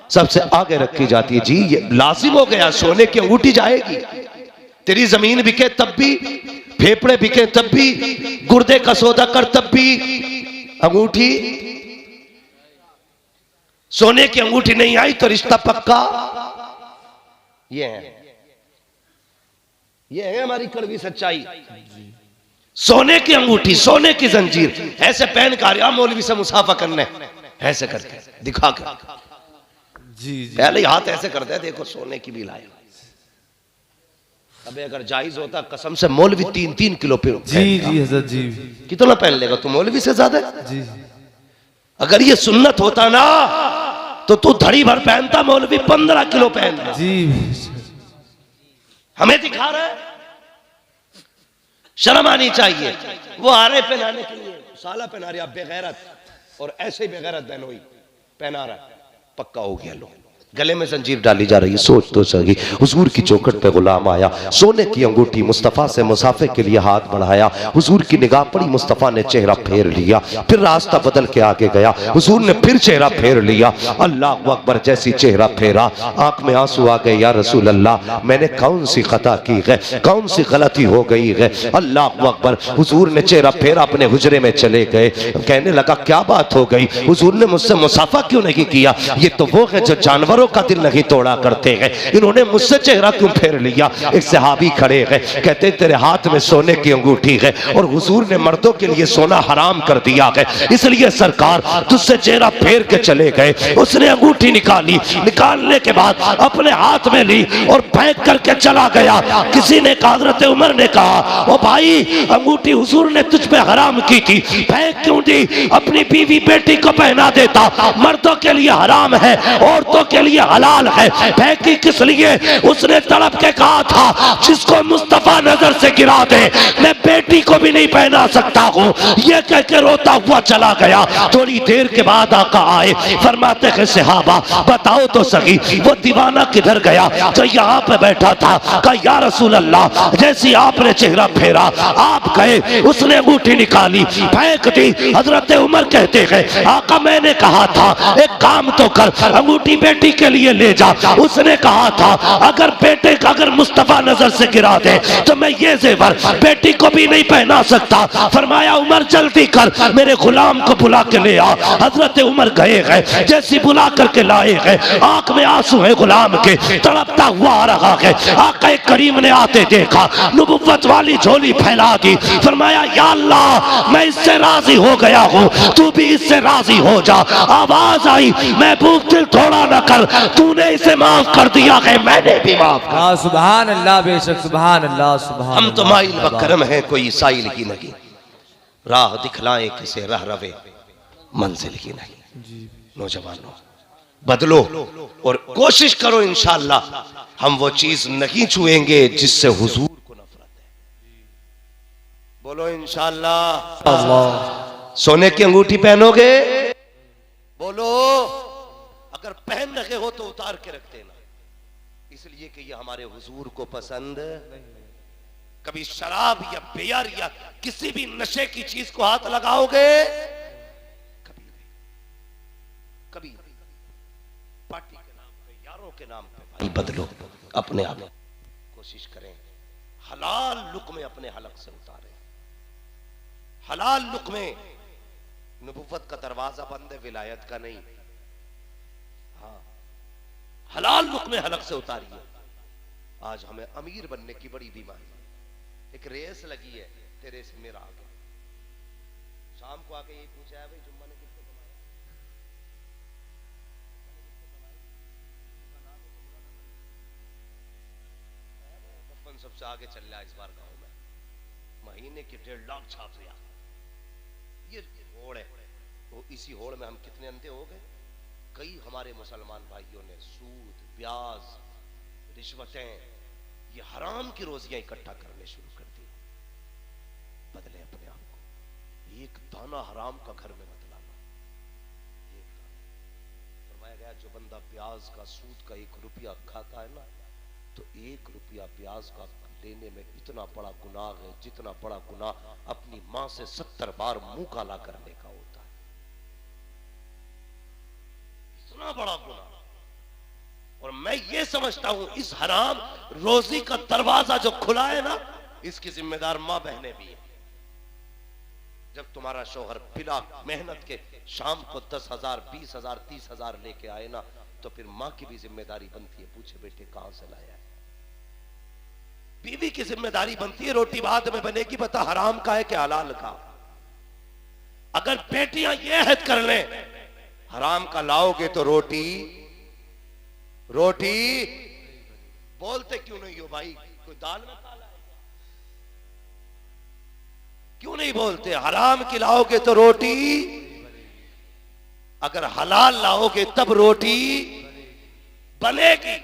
A: सबसे आगे रखी जाती है। जी ये लाजिम हो गया, सोने की अंगूठी जाएगी। तेरी जमीन बिके तब भी, फेफड़े बिके तब भी, गुर्दे का सौदा कर तब भी, अंगूठी, सोने की अंगूठी नहीं आई तो रिश्ता पक्का। ये है हमारी कड़वी सच्चाई। सोने की अंगूठी, सोने की जंजीर, ऐसे पहन कर मौलवी से मुसाफा करने, ऐसे करके दिखा कर,
B: जी, जी।
A: पहले ही हाथ ऐसे करते हैं, देखो सोने की भी लाया। अबे अगर जायज होता कसम से मौलवी 3-3 किलो पे
B: जी जी हजरत जी।
A: कितना पहन लेगा तू मौलवी से ज्यादा?
B: जी
A: अगर ये सुन्नत होता ना तो तू धड़ी भर पहनता, मौलवी 15 किलो पहनता।
B: जी,
A: हमें दिखा रहा है, शर्म आनी चाहिए। वो आ रहे पहनाने के लिए, साला पहना रही, आप बेगैरत, और ऐसे ही बेगैरत बहनोई पहना रहा है, पक्का हो गया। लो गले में जंजीर डाली जा रही है। सोच तो सही, हुजूर की चौखट पे गुलाम आया, सोने की अंगूठी, मुस्तफ़ा से मुसाफे के लिए हाथ बढ़ाया, हुजूर की निगाह पड़ी, मुस्तफ़ा ने चेहरा फेर लिया, फिर रास्ता बदल के आगे गया, हुजूर ने फिर चेहरा फेर लिया, अल्लाह अकबर, जैसी चेहरा फेरा आंख में आंसू आ गए, या रसूल अल्लाह मैंने कौन सी खता की है, कौन सी गलती हो गई है, अल्लाह अकबर। हुजूर ने चेहरा फेरा, अपने हुजरे में चले गए, कहने लगा क्या बात हो गई, हुजूर ने मुझसे मुसाफा क्यों नहीं किया? ये तो वो है जो जानवरों का दिल नहीं तोड़ा करते हैं, इन्होंने मुझसे चेहरा क्यों फेर लिया? एक सहाबी खड़े हैं, कहते तेरे हाथ में सोने की अंगूठी है और हुजूर ने मर्दों के लिए सोना हराम कर दिया है, इसलिए सरकार तुझसे चेहरा फेर के चले गए। उसने अंगूठी निकाली, निकालने के बाद अपने हाथ में ली और फेंक करके चला गया। किसी ने कहा, हज़रत उमर ने कहा, ओ भाई अंगूठी हुजूर ने तुझ पे हराम की थी, फेंक क्यों दी? अपनी बीवी बेटी को पहना देता, मर्दों के लिए हराम है, औरतों के लिए हलाल है, फेंकी किस लिए? उसने तड़प के कहा था जिसको मुस्तफा नजर से गिरा दे मैं बेटी को भी नहीं पहना सकता हूँ। ये कह के रोता हुआ चला गया। थोड़ी देर के बाद आका आए, फरमाते हैं सहाबा बताओ तो सही वो दीवाना किधर गया जो यहाँ पे बैठा था? कहा या रसूल अल्लाह जैसी आपने चेहरा फेरा आप गए, उसने अंगूठी निकाली फेंक दी। हजरत उमर कहते हैं आका मैंने कहा था एक काम तो कर, अंगूठी बेटी के लिए ले जा। उसने कहा था अगर बेटे का अगर मुस्तफा नजर से गिरा दे तो मैं ये जेवर बेटी को भी नहीं पहना सकता। फरमाया उमर जल्दी कर, मेरे गुलाम को बुला के ले आ। हजरत उमर गए हैं, जैसी बुला करके लाए हैं, आंख में आंसू है गुलाम के, तड़पता हुआ आ रहा है। आका करीम ने आते देखा, नबुव्वत वाली झोली फैला दी। फरमाया या अल्लाह मैं इससे राजी हो गया हूँ, तू भी इससे राजी हो जा। आवाज आई महबूब दिल थोड़ा न कर, तूने इसे माफ कर दिया है, मैंने भी माफ कर।
B: सुभान अल्लाह, बेशक सुभान अल्लाह, सुभान।
A: हम तो माइल व करम है कोई साइल की नहीं, राह दिखलाए किसे रह रवे मंजिल की नहीं। नौजवानों बदलो और कोशिश करो, इंशाअल्लाह हम वो चीज नहीं छुएंगे जिससे हुजूर को नफरत है। बोलो इंशाअल्लाह। सोने की अंगूठी पहनोगे? बोलो। अगर पहन रखे हो तो उतार के रख देना, इसलिए कि ये हमारे हुजूर को पसंद। कभी शराब या बियर या किसी भी नशे की चीज को हाथ लगाओगे? कभी भी, कभी भी। पार्टी के नाम पे, यारों के नाम पे भाई बदलो अपने आप। कोशिश करें हलाल लुक में अपने हलक से उतारें। हलाल लुक में नबुव्वत का दरवाजा बंद है, विलायत का नहीं। हाँ, हलाल लुक में हलक से उतारिए। आज हमें अमीर बनने की बड़ी बीमारी, एक रेस लगी है, तेरे से मेरा आ गया। शाम को आके यही पूछा है भाई जुम्मा ने कितने कमाया? बचपन सबसे आगे चल रहा है इस बार गांव में, महीने के 1.5 लाख छाप दिया। ये होड़ है, तो इसी होड़ में हम कितने अंधे हो गए। कई हमारे मुसलमान भाइयों ने सूद, ब्याज, रिश्वतें ये हराम की रोजियां इकट्ठा करने शुरू कर दी। बदले अपने आप को, एक दाना हराम का घर में मत लाना। एक दाना, फरमाया गया जो बंदा ब्याज का, सूद का 1 रुपया खाता है ना, तो 1 रुपया ब्याज का लेने में इतना बड़ा गुनाह है जितना बड़ा गुनाह अपनी मां से 70 बार मुंह काला करने का होता है। इतना बड़ा गुनाह। और मैं ये समझता हूं इस हराम रोजी का दरवाजा जो खुला है ना, इसकी जिम्मेदार मां बहनें भी है। जब तुम्हारा शौहर बिना मेहनत के शाम को 10,000, 20,000, 30,000 लेके आए ना, तो फिर मां की भी जिम्मेदारी बनती है, पूछे बेटे कहां से लाया है। बीवी की जिम्मेदारी बनती है, रोटी बाद में बनेगी, बता हराम का है कि हलाल का। अगर बेटियां ये हद कर लें हराम का लाओगे तो रोटी बोलते क्यों नहीं हो भाई, कोई दाल में काला है? क्यों नहीं बोलते? हराम की लाओगे तो रोटी, अगर हलाल लाओगे तब रोटी बनेगी।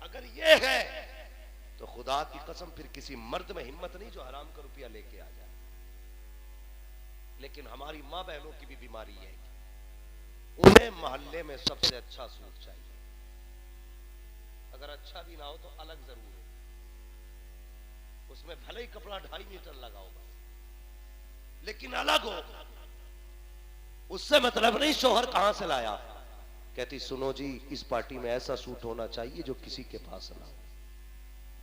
A: अगर ये है तो खुदा की कसम फिर किसी मर्द में हिम्मत नहीं जो हराम का रुपया लेके आ जाए। लेकिन हमारी मां बहनों की भी बीमारी है, उन्हें मोहल्ले में सबसे अच्छा सूट चाहिए। अगर अच्छा भी ना हो तो अलग जरूर हो, उसमें भले ही कपड़ा 2.5 मीटर लगा होगा, लेकिन अलग हो। उससे मतलब नहीं शोहर कहां से लाया। कहती सुनो जी, इस पार्टी में ऐसा सूट होना चाहिए जो किसी के पास ना हो।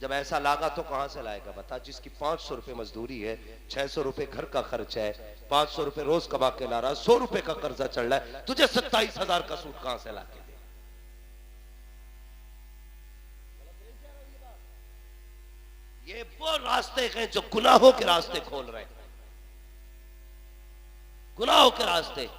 A: जब ऐसा लागा तो कहां से लाएगा बता? जिसकी 500 रुपए मजदूरी है, 600 रुपए घर का खर्च है, 500 रुपए रोज कमा के ला रहा, 100 रुपए का कर्जा चढ़ रहा है, तुझे 27,000 का सूट कहां से ला के दे? ये वो रास्ते हैं जो गुनाहों के रास्ते खोल रहे हैं। गुनाहों के रास्ते।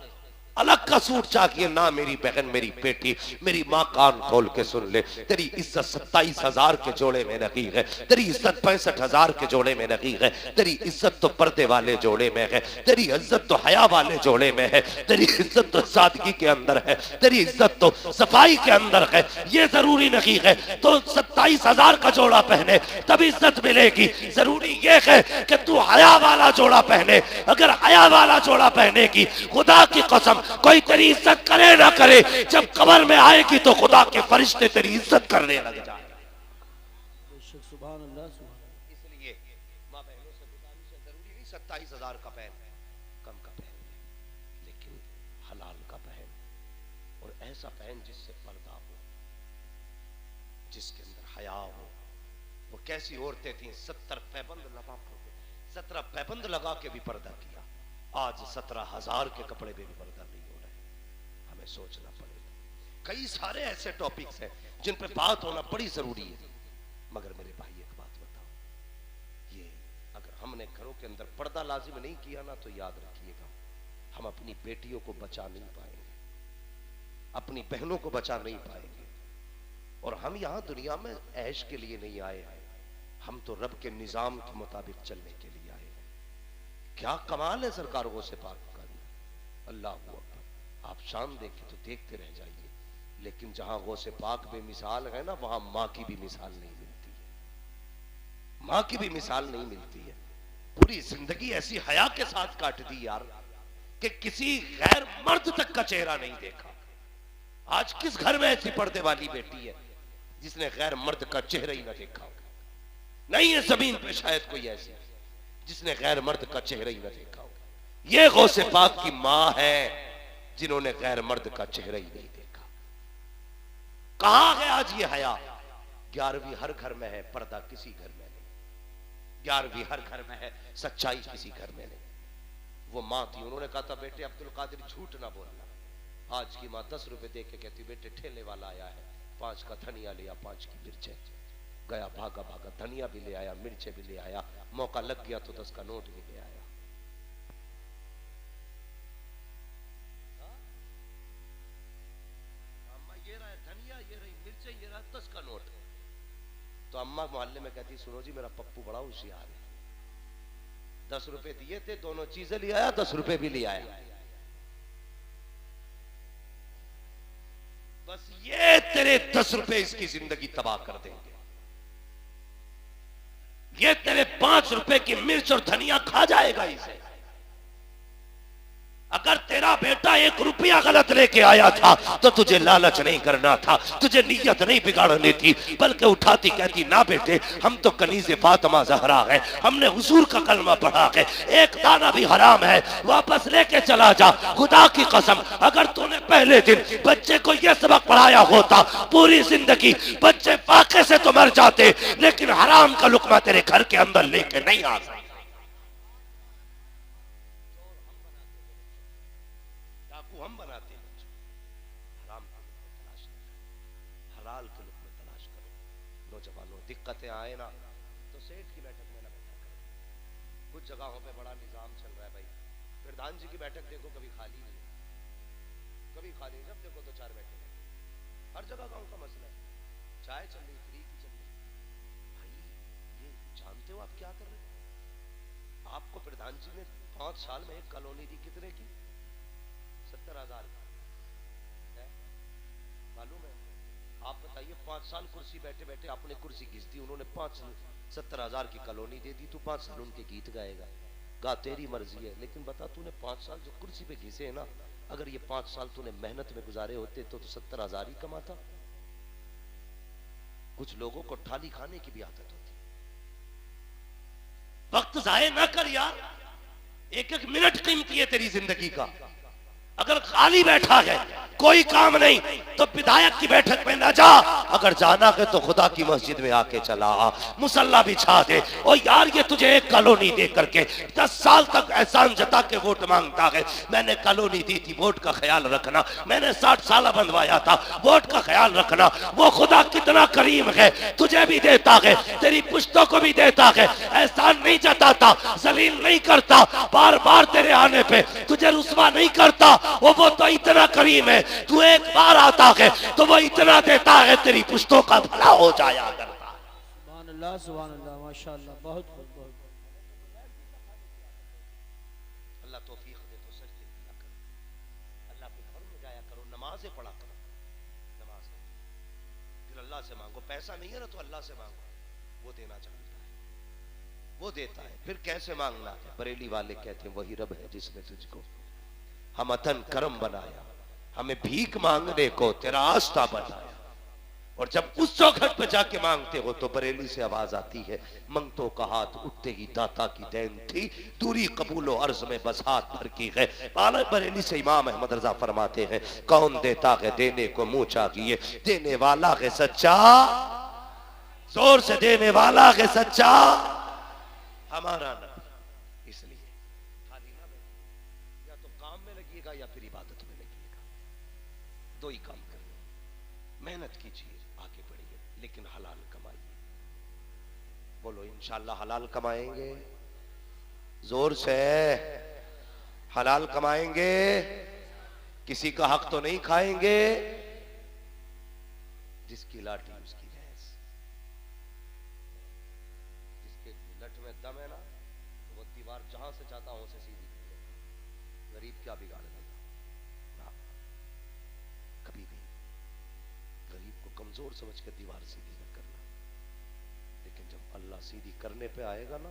A: अलग का सूट चाहिए ना मेरी बहन, मेरी बेटी, मेरी माँ, कान खोल के सुन ले। तेरी इज्जत 27,000 के जोड़े में नहीं है, तेरी इज्जत 65,000 के जोड़े में नहीं है, तेरी इज्जत तो पर्दे वाले जोड़े में है, तेरी इज्जत तो हया वाले जोड़े में है, तेरी इज्जत तो सादगी के अंदर है, तेरी इज्जत तो सफाई के अंदर है। ये जरूरी नहीं है तो 27,000 का जोड़ा पहने तब इज्जत मिलेगी। जरूरी ये है कि तू हया वाला जोड़ा पहने। अगर हया वाला जोड़ा पहनेगी, खुदा की कसम कोई तेरी इज्जत करे ना करे, जब कब्र में आएगी तो खुदा के फरिश्ते तेरी इज्जत करने लग जाए। इसलिए माँ बहनों से गुजारिश है, जरूरी नहीं 27,000 का पहन, कम का पहन, लेकिन हलाल का पहन, और ऐसा पहन जिससे पर्दा हो, जिसके अंदर हया हो। वो कैसी औरतें थी, 70 पैबंद लगा, 17 पैबंद लगा के भी पर्दा किया। आज 17,000 के कपड़े में भी पर्दा नहीं हो रहे। हमें सोचना पड़ेगा। कई सारे ऐसे टॉपिक्स हैं जिन पे बात होना बड़ी जरूरी है। मगर मेरे भाई एक बात बताओ, ये अगर हमने घरों के अंदर पर्दा लाजिम नहीं किया ना, तो याद रखिएगा हम अपनी बेटियों को बचा नहीं पाएंगे, अपनी बहनों को बचा नहीं पाएंगे। और हम यहां दुनिया में ऐश के लिए नहीं आए हैं, हम तो रब के निजाम के मुताबिक चलने के लिए आए हैं। क्या कमाल है सरकार गौसे पाक का, अल्लाह अकबर। आप शान देखें तो देखते रह जाइए। लेकिन जहां गौसे पाक बेमिसाल है ना, वहां मां की भी मिसाल नहीं मिलती है। मां की भी मिसाल नहीं मिलती है। पूरी जिंदगी ऐसी हया के साथ काट दी यार कि किसी गैर मर्द तक का चेहरा नहीं देखा। आज किस घर में ऐसी पर्दे वाली बेटी है जिसने गैर मर्द का चेहरा ही ना देखा? नहीं है जमीन पे शायद कोई ऐसी जिसने गैर मर्द का चेहरा ही ना देखा हो। ये गौसे पाक की मां है जिन्होंने गैर मर्द का चेहरा ही नहीं देखा। कहां है आज ये हया? 11वीं हर घर में है, पर्दा किसी घर में नहीं। 11वीं हर घर में है, सच्चाई किसी घर में नहीं। वो मां थी, उन्होंने कहा था बेटे अब्दुल कादिर झूठ ना बोलना। आज की मां 10 रुपए दे के कहती बेटे ठेले वाला आया है, 5 का धनिया लिया, 5 की मिर्चें। गया भागा भागा, धनिया भी ले आया, मिर्चें भी ले आया, मौका लग गया तो 10 का नोट भी ले आया। अम्मा ये रहा धनिया, ये रही मिर्चें, ये रहा 10 का नोट। तो अम्मा मोहल्ले में कहती सुनो जी मेरा पप्पू बड़ा होशियार है, 10 रुपए दिए थे, दोनों चीजें ले आया, 10 रुपए भी ले आया। बस ये तेरे 10 रुपए इसकी जिंदगी तबाह कर देंगे। ये तेरे 5 रुपए की मिर्च और धनिया खा जाएगा इसे। अगर तेरा बेटा 1 रुपया गलत लेके आया था तो तुझे लालच नहीं करना था, तुझे नीयत नहीं बिगाड़नी थी, बल्कि उठाती कहती ना बेटे हम तो कनीज़े फातिमा ज़हरा है, हमने हुजूर का कलमा पढ़ा है, एक दाना भी हराम है, वापस लेके चला जा। खुदा की कसम अगर तूने पहले दिन बच्चे को यह सबक पढ़ाया होता पूरी जिंदगी बच्चे फाके से तो मर जाते, लेकिन हराम का लुकमा तेरे घर के अंदर लेके नहीं आ सकता। हम बनाते हैं हराम के लुक में तलाश करो, हलाल के लुक में तलाश करो। नौजवानों दिक्कतें आए ना तो सेठ की बैठक में ना बैठा करो। कुछ जगहों पे बड़ा निजाम चल रहा है भाई, प्रधान जी की बैठक देखो कभी खाली नहीं, कभी खाली नहीं, जब देखो तो 4 बैठे हैं। हर जगह गांव का मसला है, चाय चल रही फ्री की चल रही। भाई ये जानते हो आप क्या कर रहे हो? आपको प्रधान जी ने 5 साल में एक कॉलोनी दी, कितने की? 70,000 मालूम है? आप बताइए 5 साल कुर्सी बैठे बैठे आपने कुर्सी घिस दी, उन्होंने 70,000 की कॉलोनी दे दी, तू 5 साल उनके गीत गाएगा? गा तेरी मर्जी है, लेकिन बता तूने 5 साल जो कुर्सी पे घिसे है ना, अगर ये 5 साल तूने मेहनत में गुजारे होते तो 70,000 ही कमाता। कुछ लोगों को थाली खाने की भी आदत होती। वक्त जाए ना कर यार, 1-1 मिनट कीमती है तेरी जिंदगी का। अगर खाली बैठा है कोई काम नहीं तो विधायक की बैठक में ना जा, अगर जाना है तो खुदा की मस्जिद में आके चला, मुसल्ला बिछा दे। ओ यार ये तुझे एक कॉलोनी दे करके 10 साल तक एहसान जता के वोट मांगता है, मैंने कॉलोनी दी थी वोट का ख्याल रखना, मैंने 60 साल बनवाया था वोट का ख्याल रखना। वो खुदा कितना करीम है, तुझे भी देता है, तेरी पुश्तों को भी देता है, एहसान नहीं जताता, जलील नहीं करता, बार बार तेरे आने पे तुझे रुस्वा नहीं करता। वो तो इतना करीम है, तू एक बार आता है तो वो इतना देता है, तेरी पुश्तों का भला हो जाया करता।
C: सुभान अल्लाह, सुभान अल्लाह, माशाअल्लाह, बहुत बहुत।
A: अल्लाह तौफीक दे तो सजदे किया करो, अल्लाह के घर में जाया करो, नमाजें पढ़ा करो, नमाज फिर अल्लाह से मांगो। पैसा नहीं है ना तो अल्लाह से मांगो, वो देना चाहता है, वो देता है। फिर कैसे मांगना है? बरेली वाले कहते हैं वही रब है जिसने तुझको हम अतन करम बनाया, हमें भीख मांगने को तेरा आस्था बनाया। और जब उस चौखट पे जाके मांगते हो तो बरेली से आवाज आती है, मंगतों का हाथ उठते ही दाता की देन थी, दूरी कबूलो अर्ज में बस हाथ भर की है। आला बरेली से इमाम अहमद रजा फरमाते हैं, कौन देता है देने को मुंह चाहिए, देने वाला है सच्चा, जोर से देने वाला है सच्चा हमारा ना। इसलिए खाली ना बैठिए, या तो काम में लगिएगा या फिर इबादत में लगिएगा, 2 ही काम करिए। मेहनत कीजिए, आगे बढ़िए, लेकिन हलाल कमाइए। बोलो इंशाल्लाह हलाल कमाएंगे, जोर से हलाल कमाएंगे, किसी का हक तो नहीं खाएंगे। जिसकी लाठी उसकी भैंस, जिसके लठ में दम है ना तो वो दीवार जहां से चाहता हो से सीधी कर लेगा। गरीब क्या बिगाड़ देगा ना, कभी भी गरीब को कमजोर समझ कर दीवार सीधी न करना। लेकिन जब अल्लाह सीधी करने पे आएगा ना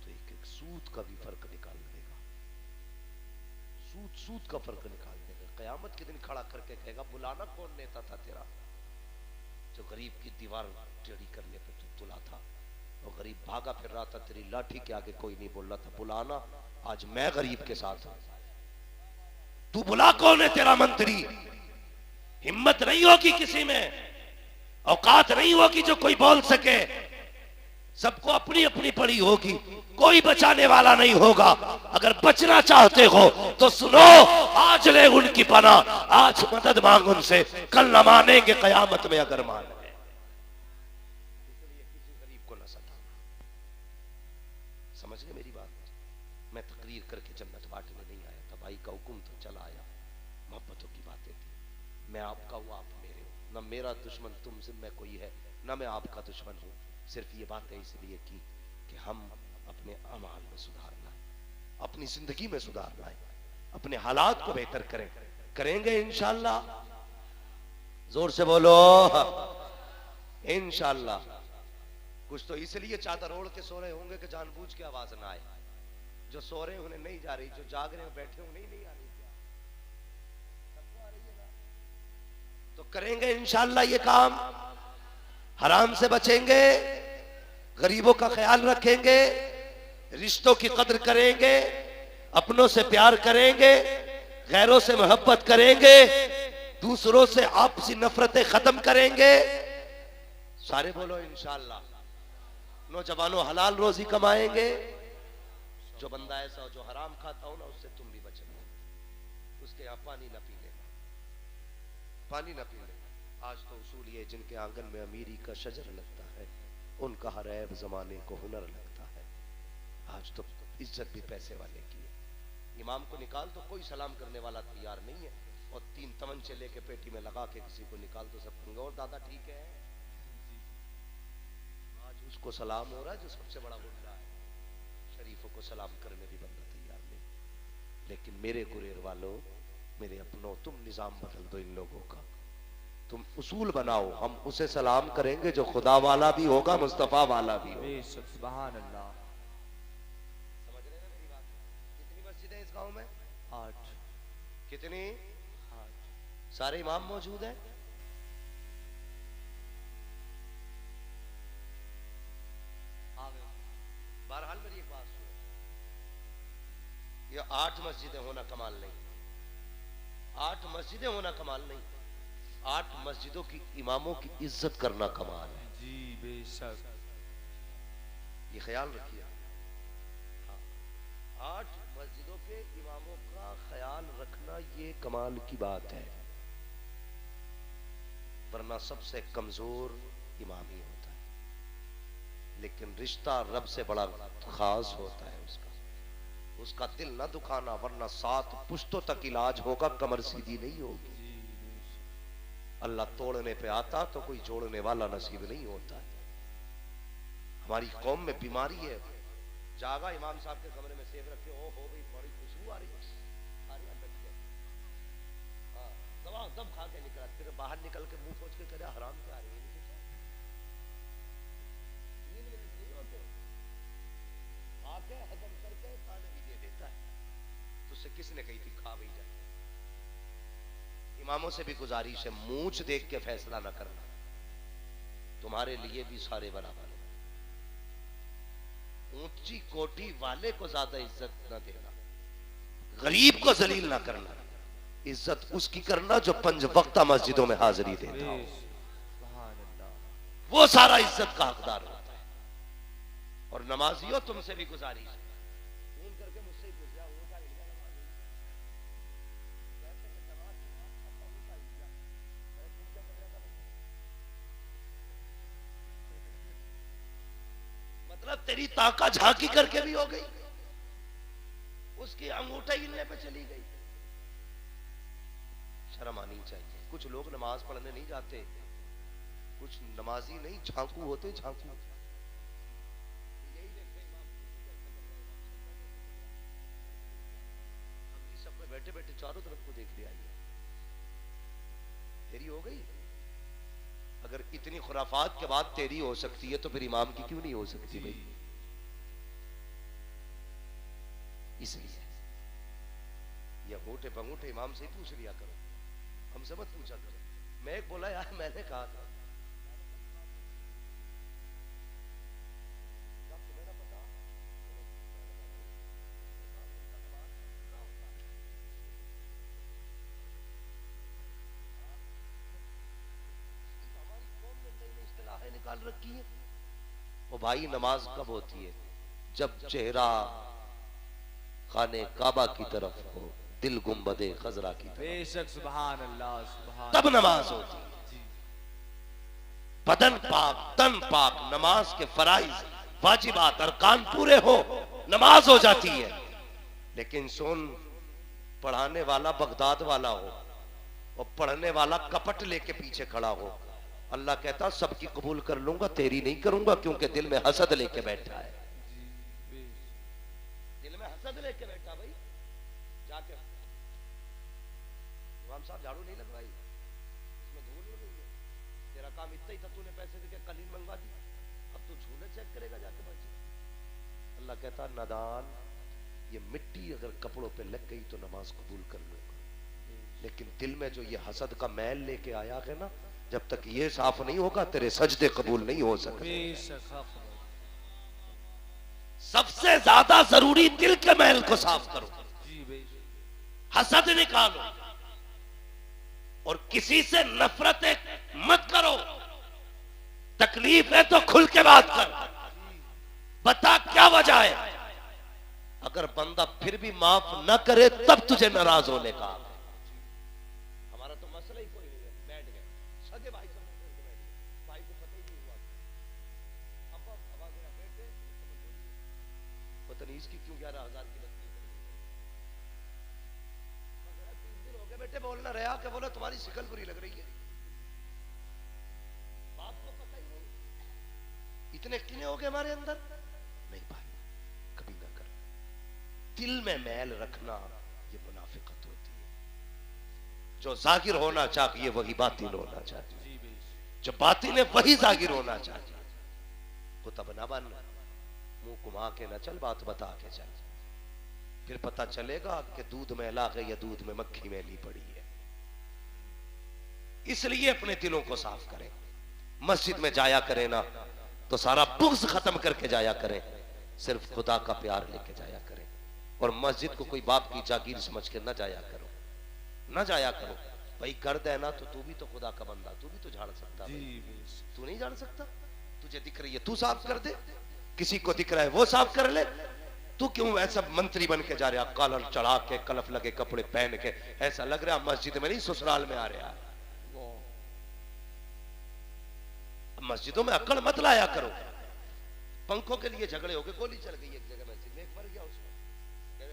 A: तो एक एक सूद का भी फर्क निकाल देगा, सूद का फर्क निकाल देगा। कयामत के दिन खड़ा करके कहेगा बुलाना कौन नेता था तेरा, जो गरीब की दीवार टेढ़ी करने पे तू तुला था, और गरीब भागा फिर रहा था, तेरी लाठी के आगे कोई नहीं बोल रहा था, बुलाना आज मैं गरीब के साथ हूं। तू बुला कौन है तेरा मंत्री? हिम्मत नहीं होगी किसी में, औकात नहीं होगी जो कोई बोल सके, सबको अपनी अपनी पड़ी होगी, कोई बचाने वाला नहीं होगा। अगर बचना चाहते हो तो सुनो, आज ले उनकी पनाह, आज मदद मांग उनसे, कल न मानेंगे कयामत में अगर मान गए। इसलिए किसी गरीब को न सताना, समझ गए मेरी बात? मैं तकरीर करके जन्नत बांटने नहीं आया था, भाई का हुक्म तो चला आया, मोहब्बतों की बातें थी। मैं आपका हूं, आप मेरे हो, न मेरा दुश्मन तुमसे में कोई है, न मैं आपका दुश्मन हूं। सिर्फ ये बात है इसलिए की कि हम अपने अमाल में सुधार लाएं, अपनी जिंदगी में सुधार लाएं, अपने हालात को बेहतर करें। करेंगे इंशाअल्लाह, जोर से बोलो इंशाअल्लाह। कुछ तो इसलिए चादर ओढ़ के सो रहे होंगे कि जानबूझ के आवाज ना आए। जो सो रहे उन्हें नहीं जा रही, जो जाग रहे बैठे उन्हें नहीं आ रही। सबको आ रही है ना? तो करेंगे इंशाअल्लाह ये काम, हराम से बचेंगे, गरीबों का ख्याल रखेंगे, रिश्तों की कदर करेंगे, अपनों से प्यार करेंगे, गैरों से मोहब्बत करेंगे, दूसरों से आपसी नफरतें खत्म करेंगे। सारे बोलो इंशाअल्लाह। नौजवानों हलाल रोजी कमाएंगे। जो बंदा ऐसा हो जो हराम खाता हो ना, उससे तुम भी बचना। उसके यहाँ पानी ना पी लेना, पानी ना पी लेना। आज तो उसूल ये, जिनके आंगन में अमीरी का शजर लगता है, उनका हर ऐब जमाने को हुनर लगता है। आज तो इज्जत भी पैसे वाले की है। इमाम को निकाल तो कोई सलाम करने वाला तैयार नहीं है, और 3 तमंचे लेके पेटी में लगा के किसी को निकाल तो सब कहेंगे और दादा ठीक है। आज उसको सलाम हो रहा है जो सबसे बड़ा गुंडा है। शरीफों को सलाम करने भी बंदा तैयार नहीं। लेकिन मेरे गुरेर वालों, मेरे अपनों, तुम निजाम बदल दो इन लोगों का। तुम उसूल बनाओ, हम उसे सलाम करेंगे जो खुदा वाला भी होगा, मुस्तफा वाला भी होगा।
B: सुभान अल्लाह।
A: समझ रहे हैं ना मेरी बात? कितनी मस्जिदें इस गांव में?
B: 8।
A: कितनी?
B: 8।
A: सारे इमाम मौजूद हैं? बहरहाल मेरी एक बात सुनो, ये 8 मस्जिदें होना कमाल नहीं, 8 मस्जिदें होना कमाल नहीं, 8 मस्जिदों की इमामों की इज्जत करना कमाल है।
B: जी बेशक,
A: ये ख्याल रखिए। हाँ, 8 मस्जिदों के इमामों का ख्याल रखना ये कमाल की बात है। वरना सबसे कमजोर इमाम ही होता है, लेकिन रिश्ता रब से बड़ा खास होता है उसका दिल न दुखाना, वरना 7 पुश्तों तक इलाज होगा, कमर सीधी नहीं होगी। अल्लाह तोड़ने पे आता तो कोई जोड़ने वाला नसीब नहीं होता है। हमारी कौम में बीमारी है, जागा इमाम साहब के कमरे में सेब रखे, ओ हो भाई बड़ी खुशबू आ रही है, हाँ, दवा दब खा के निकला, फिर बाहर निकल के मुंह पोंछ के कह रहा हराम क्या आ रही है। आके हजम करके खाने भी दे देता है, तो उससे किसने कही थी खा भी जाए। इमामों से भी गुजारिश है, मूंछ देख के फैसला ना करना, तुम्हारे लिए भी सारे बराबर है। ऊंची कोटी वाले को ज्यादा इज्जत ना देना, गरीब को जलील ना करना, इज्जत उसकी करना जो 5 वक्ता मस्जिदों में हाजिरी देता हो, वो सारा इज्जत का हकदार होता है। और नमाजियों तुमसे भी गुजारिश है, फोन करके मुझसे ही पूछ रहा वो क्या मतलब तेरी ताका झांकी करके भी हो गई, उसकी अंगूठा हिलने पे चली गई। शर्म आनी चाहिए। कुछ लोग नमाज पढ़ने नहीं जाते, कुछ नमाजी नहीं झांकू होते, झांकू। सब में बैठे बैठे चारों तरफ को देख लिया, तेरी हो गई। अगर इतनी खुराफात के बाद तेरी हो सकती है तो फिर इमाम की क्यों नहीं हो सकती भाई? इसलिए ये अंगूठे पंगूठे इमाम से ही पूछ लिया करो, हमसे मत पूछा करो। मैं एक बोला यार, मैंने कहा था निकाल रखी है। वो भाई नमाज कब होती है? जब चेहरा खाने काबा की तरफ हो, दिल गुंबदे खजरा की तरफ।
B: बेशक, सुभान अल्लाह, सुभान।
A: तब नमाज होती है। बदन पाक, तन पाक, नमाज के फराइज, वाजिबात, अरकान पूरे हो, नमाज हो जाती है। लेकिन सुन, पढ़ाने वाला बगदाद वाला हो और पढ़ने वाला कपट लेके पीछे खड़ा हो, अल्लाह कहता सबकी कबूल कर लूंगा, तेरी नहीं करूंगा, क्योंकि दिल में हसद लेके बैठा है। दिल में हसद लेके बैठा भाई। जाके इमाम साहब झाड़ू नहीं लगवाई, इसमें धूल नहीं है, तेरा काम इतना ही था, तूने पैसे देके कलीन मंगवा दी, अब तू झूले चेक करेगा जाके मस्जिद? अल्लाह कहता नादान, ये मिट्टी अगर कपड़ों पे लग गई तो नमाज कबूल कर लूंगा, लेकिन दिल में जो ये हसद का मैल लेके आया है ना, जब तक ये साफ नहीं होगा तेरे सजदे कबूल नहीं हो सकते। सबसे ज्यादा जरूरी दिल के मैल को साफ करो, हसद निकालो और किसी से नफरत मत करो। तकलीफ है तो खुल के बात कर, बता क्या वजह है। अगर बंदा फिर भी माफ न करे तब तुझे नाराज होने का। हमारा तो मसला ही कोई नहीं है, बैठ गए सगे भाई से भाई को पता ही नहीं हुआ, अब आवाज बैठे पता नहीं इसकी क्यों 11,000 की लगती है। 3 दिन हो गए बेटे बोलना रहा कि बोलो तुम्हारी शिकल बुरी लग रही है, बाप को पता ही नहीं। इतने किने हो गए हमारे अंदर। नहीं भाई कभी ना कर। दिल में मैल रखना ये मुनाफिकत होती है। जो जाहिर होना चाहिए वही बातिन होना चाहिए, जो बातिन है वही जाहिर होना चाहिए। कुतब ना बन, मुंह घुमा के ना चल, बात बता के चल, फिर पता चलेगा कि दूध मैला है या दूध में मक्खी मैली पड़ी है। इसलिए अपने दिलों को साफ करें। मस्जिद में जाया करें ना तो सारा बुग़्ज़ खत्म करके जाया करें, सिर्फ खुदा का प्यार लेके जाया करें। और मस्जिद को कोई बाप की जागीर समझ के ना जाया करो, ना जाया करो। भाई कर देना तो तू भी तो खुदा का बंदा, तू भी तो झाड़ सकता है। तू नहीं झाड़ सकता? तुझे दिख रही है तू साफ कर दे, किसी को दिख रहा है वो साफ कर ले। तू क्यों ऐसा मंत्री बन के जा रहा, कॉलर चढ़ा के कलफ लगे कपड़े पहन के, ऐसा लग रहा मस्जिद में नहीं ससुराल में आ रहा है। मस्जिदों में अकड़ मत लाया करो। पंखों के लिए झगड़े हो गए, गोली चल गई एक जगह मस्जिद में, एक मर गया उसमें,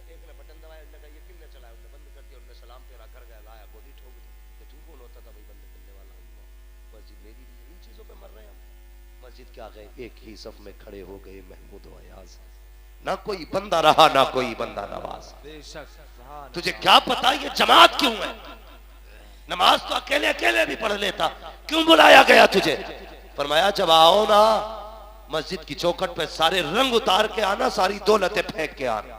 A: एक ने बटन दबाया, उन्होंने कहा ये किसने चलाया, उन्होंने बंद कर दिया, उन्होंने सलाम फेरा, घर गया, लाया, गोली ठोक दी। तो तू कौन होता था भाई बंद करने वाला? मस्जिद मेरी, इन चीजों पे मर रहे हैं हम। मस्जिद क्या गए, एक ही सफ में खड़े हो गए महमूद व अयाज, ना कोई बंदा रहा ना कोई बंदा नवाज। तुझे क्या पता ये जमात क्यों है? नमाज तो अकेले अकेले भी पढ़ लेता, क्यों बुलाया गया तुझे? फरमाया जब आओ ना मस्जिद की चौखट पे सारे रंग उतार के आना, सारी दौलतें फेंक के आना।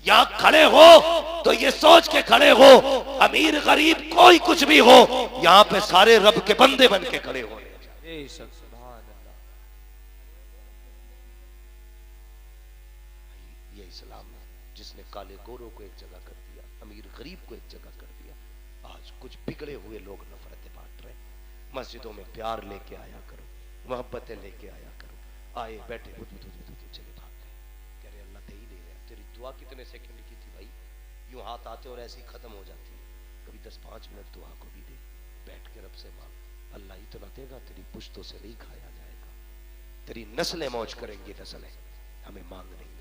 A: यहां खड़े हो तो ये सोच के खड़े हो, अमीर गरीब कोई कुछ भी हो, यहां पे सारे रब के बंदे बन के खड़े हो। ये इस्लाम है जिसने काले गोरों को एक जगह कर दिया, अमीर गरीब को एक जगह कर दिया। आज कुछ बिगड़े हुए लोग नफरतें बांट रहे। मस्जिदों में प्यार लेके आया करो, मोहब्बतें लेके आया करो। आए बैठे चले भाग गए, कह रहे अल्लाह दे ही नहीं रहा। तेरी दुआ कितने सेकंड की थी भाई, यूं हाथ आते और ऐसी खत्म हो जाती है। कभी 10-5 मिनट दुआ को भी दे, बैठ के रब से मांग। अल्लाह इतना देगा तेरी पुश्तों से नहीं खाया जाएगा, तेरी नस्लें मौज करेंगी, नस्लें हमें मांग नहीं।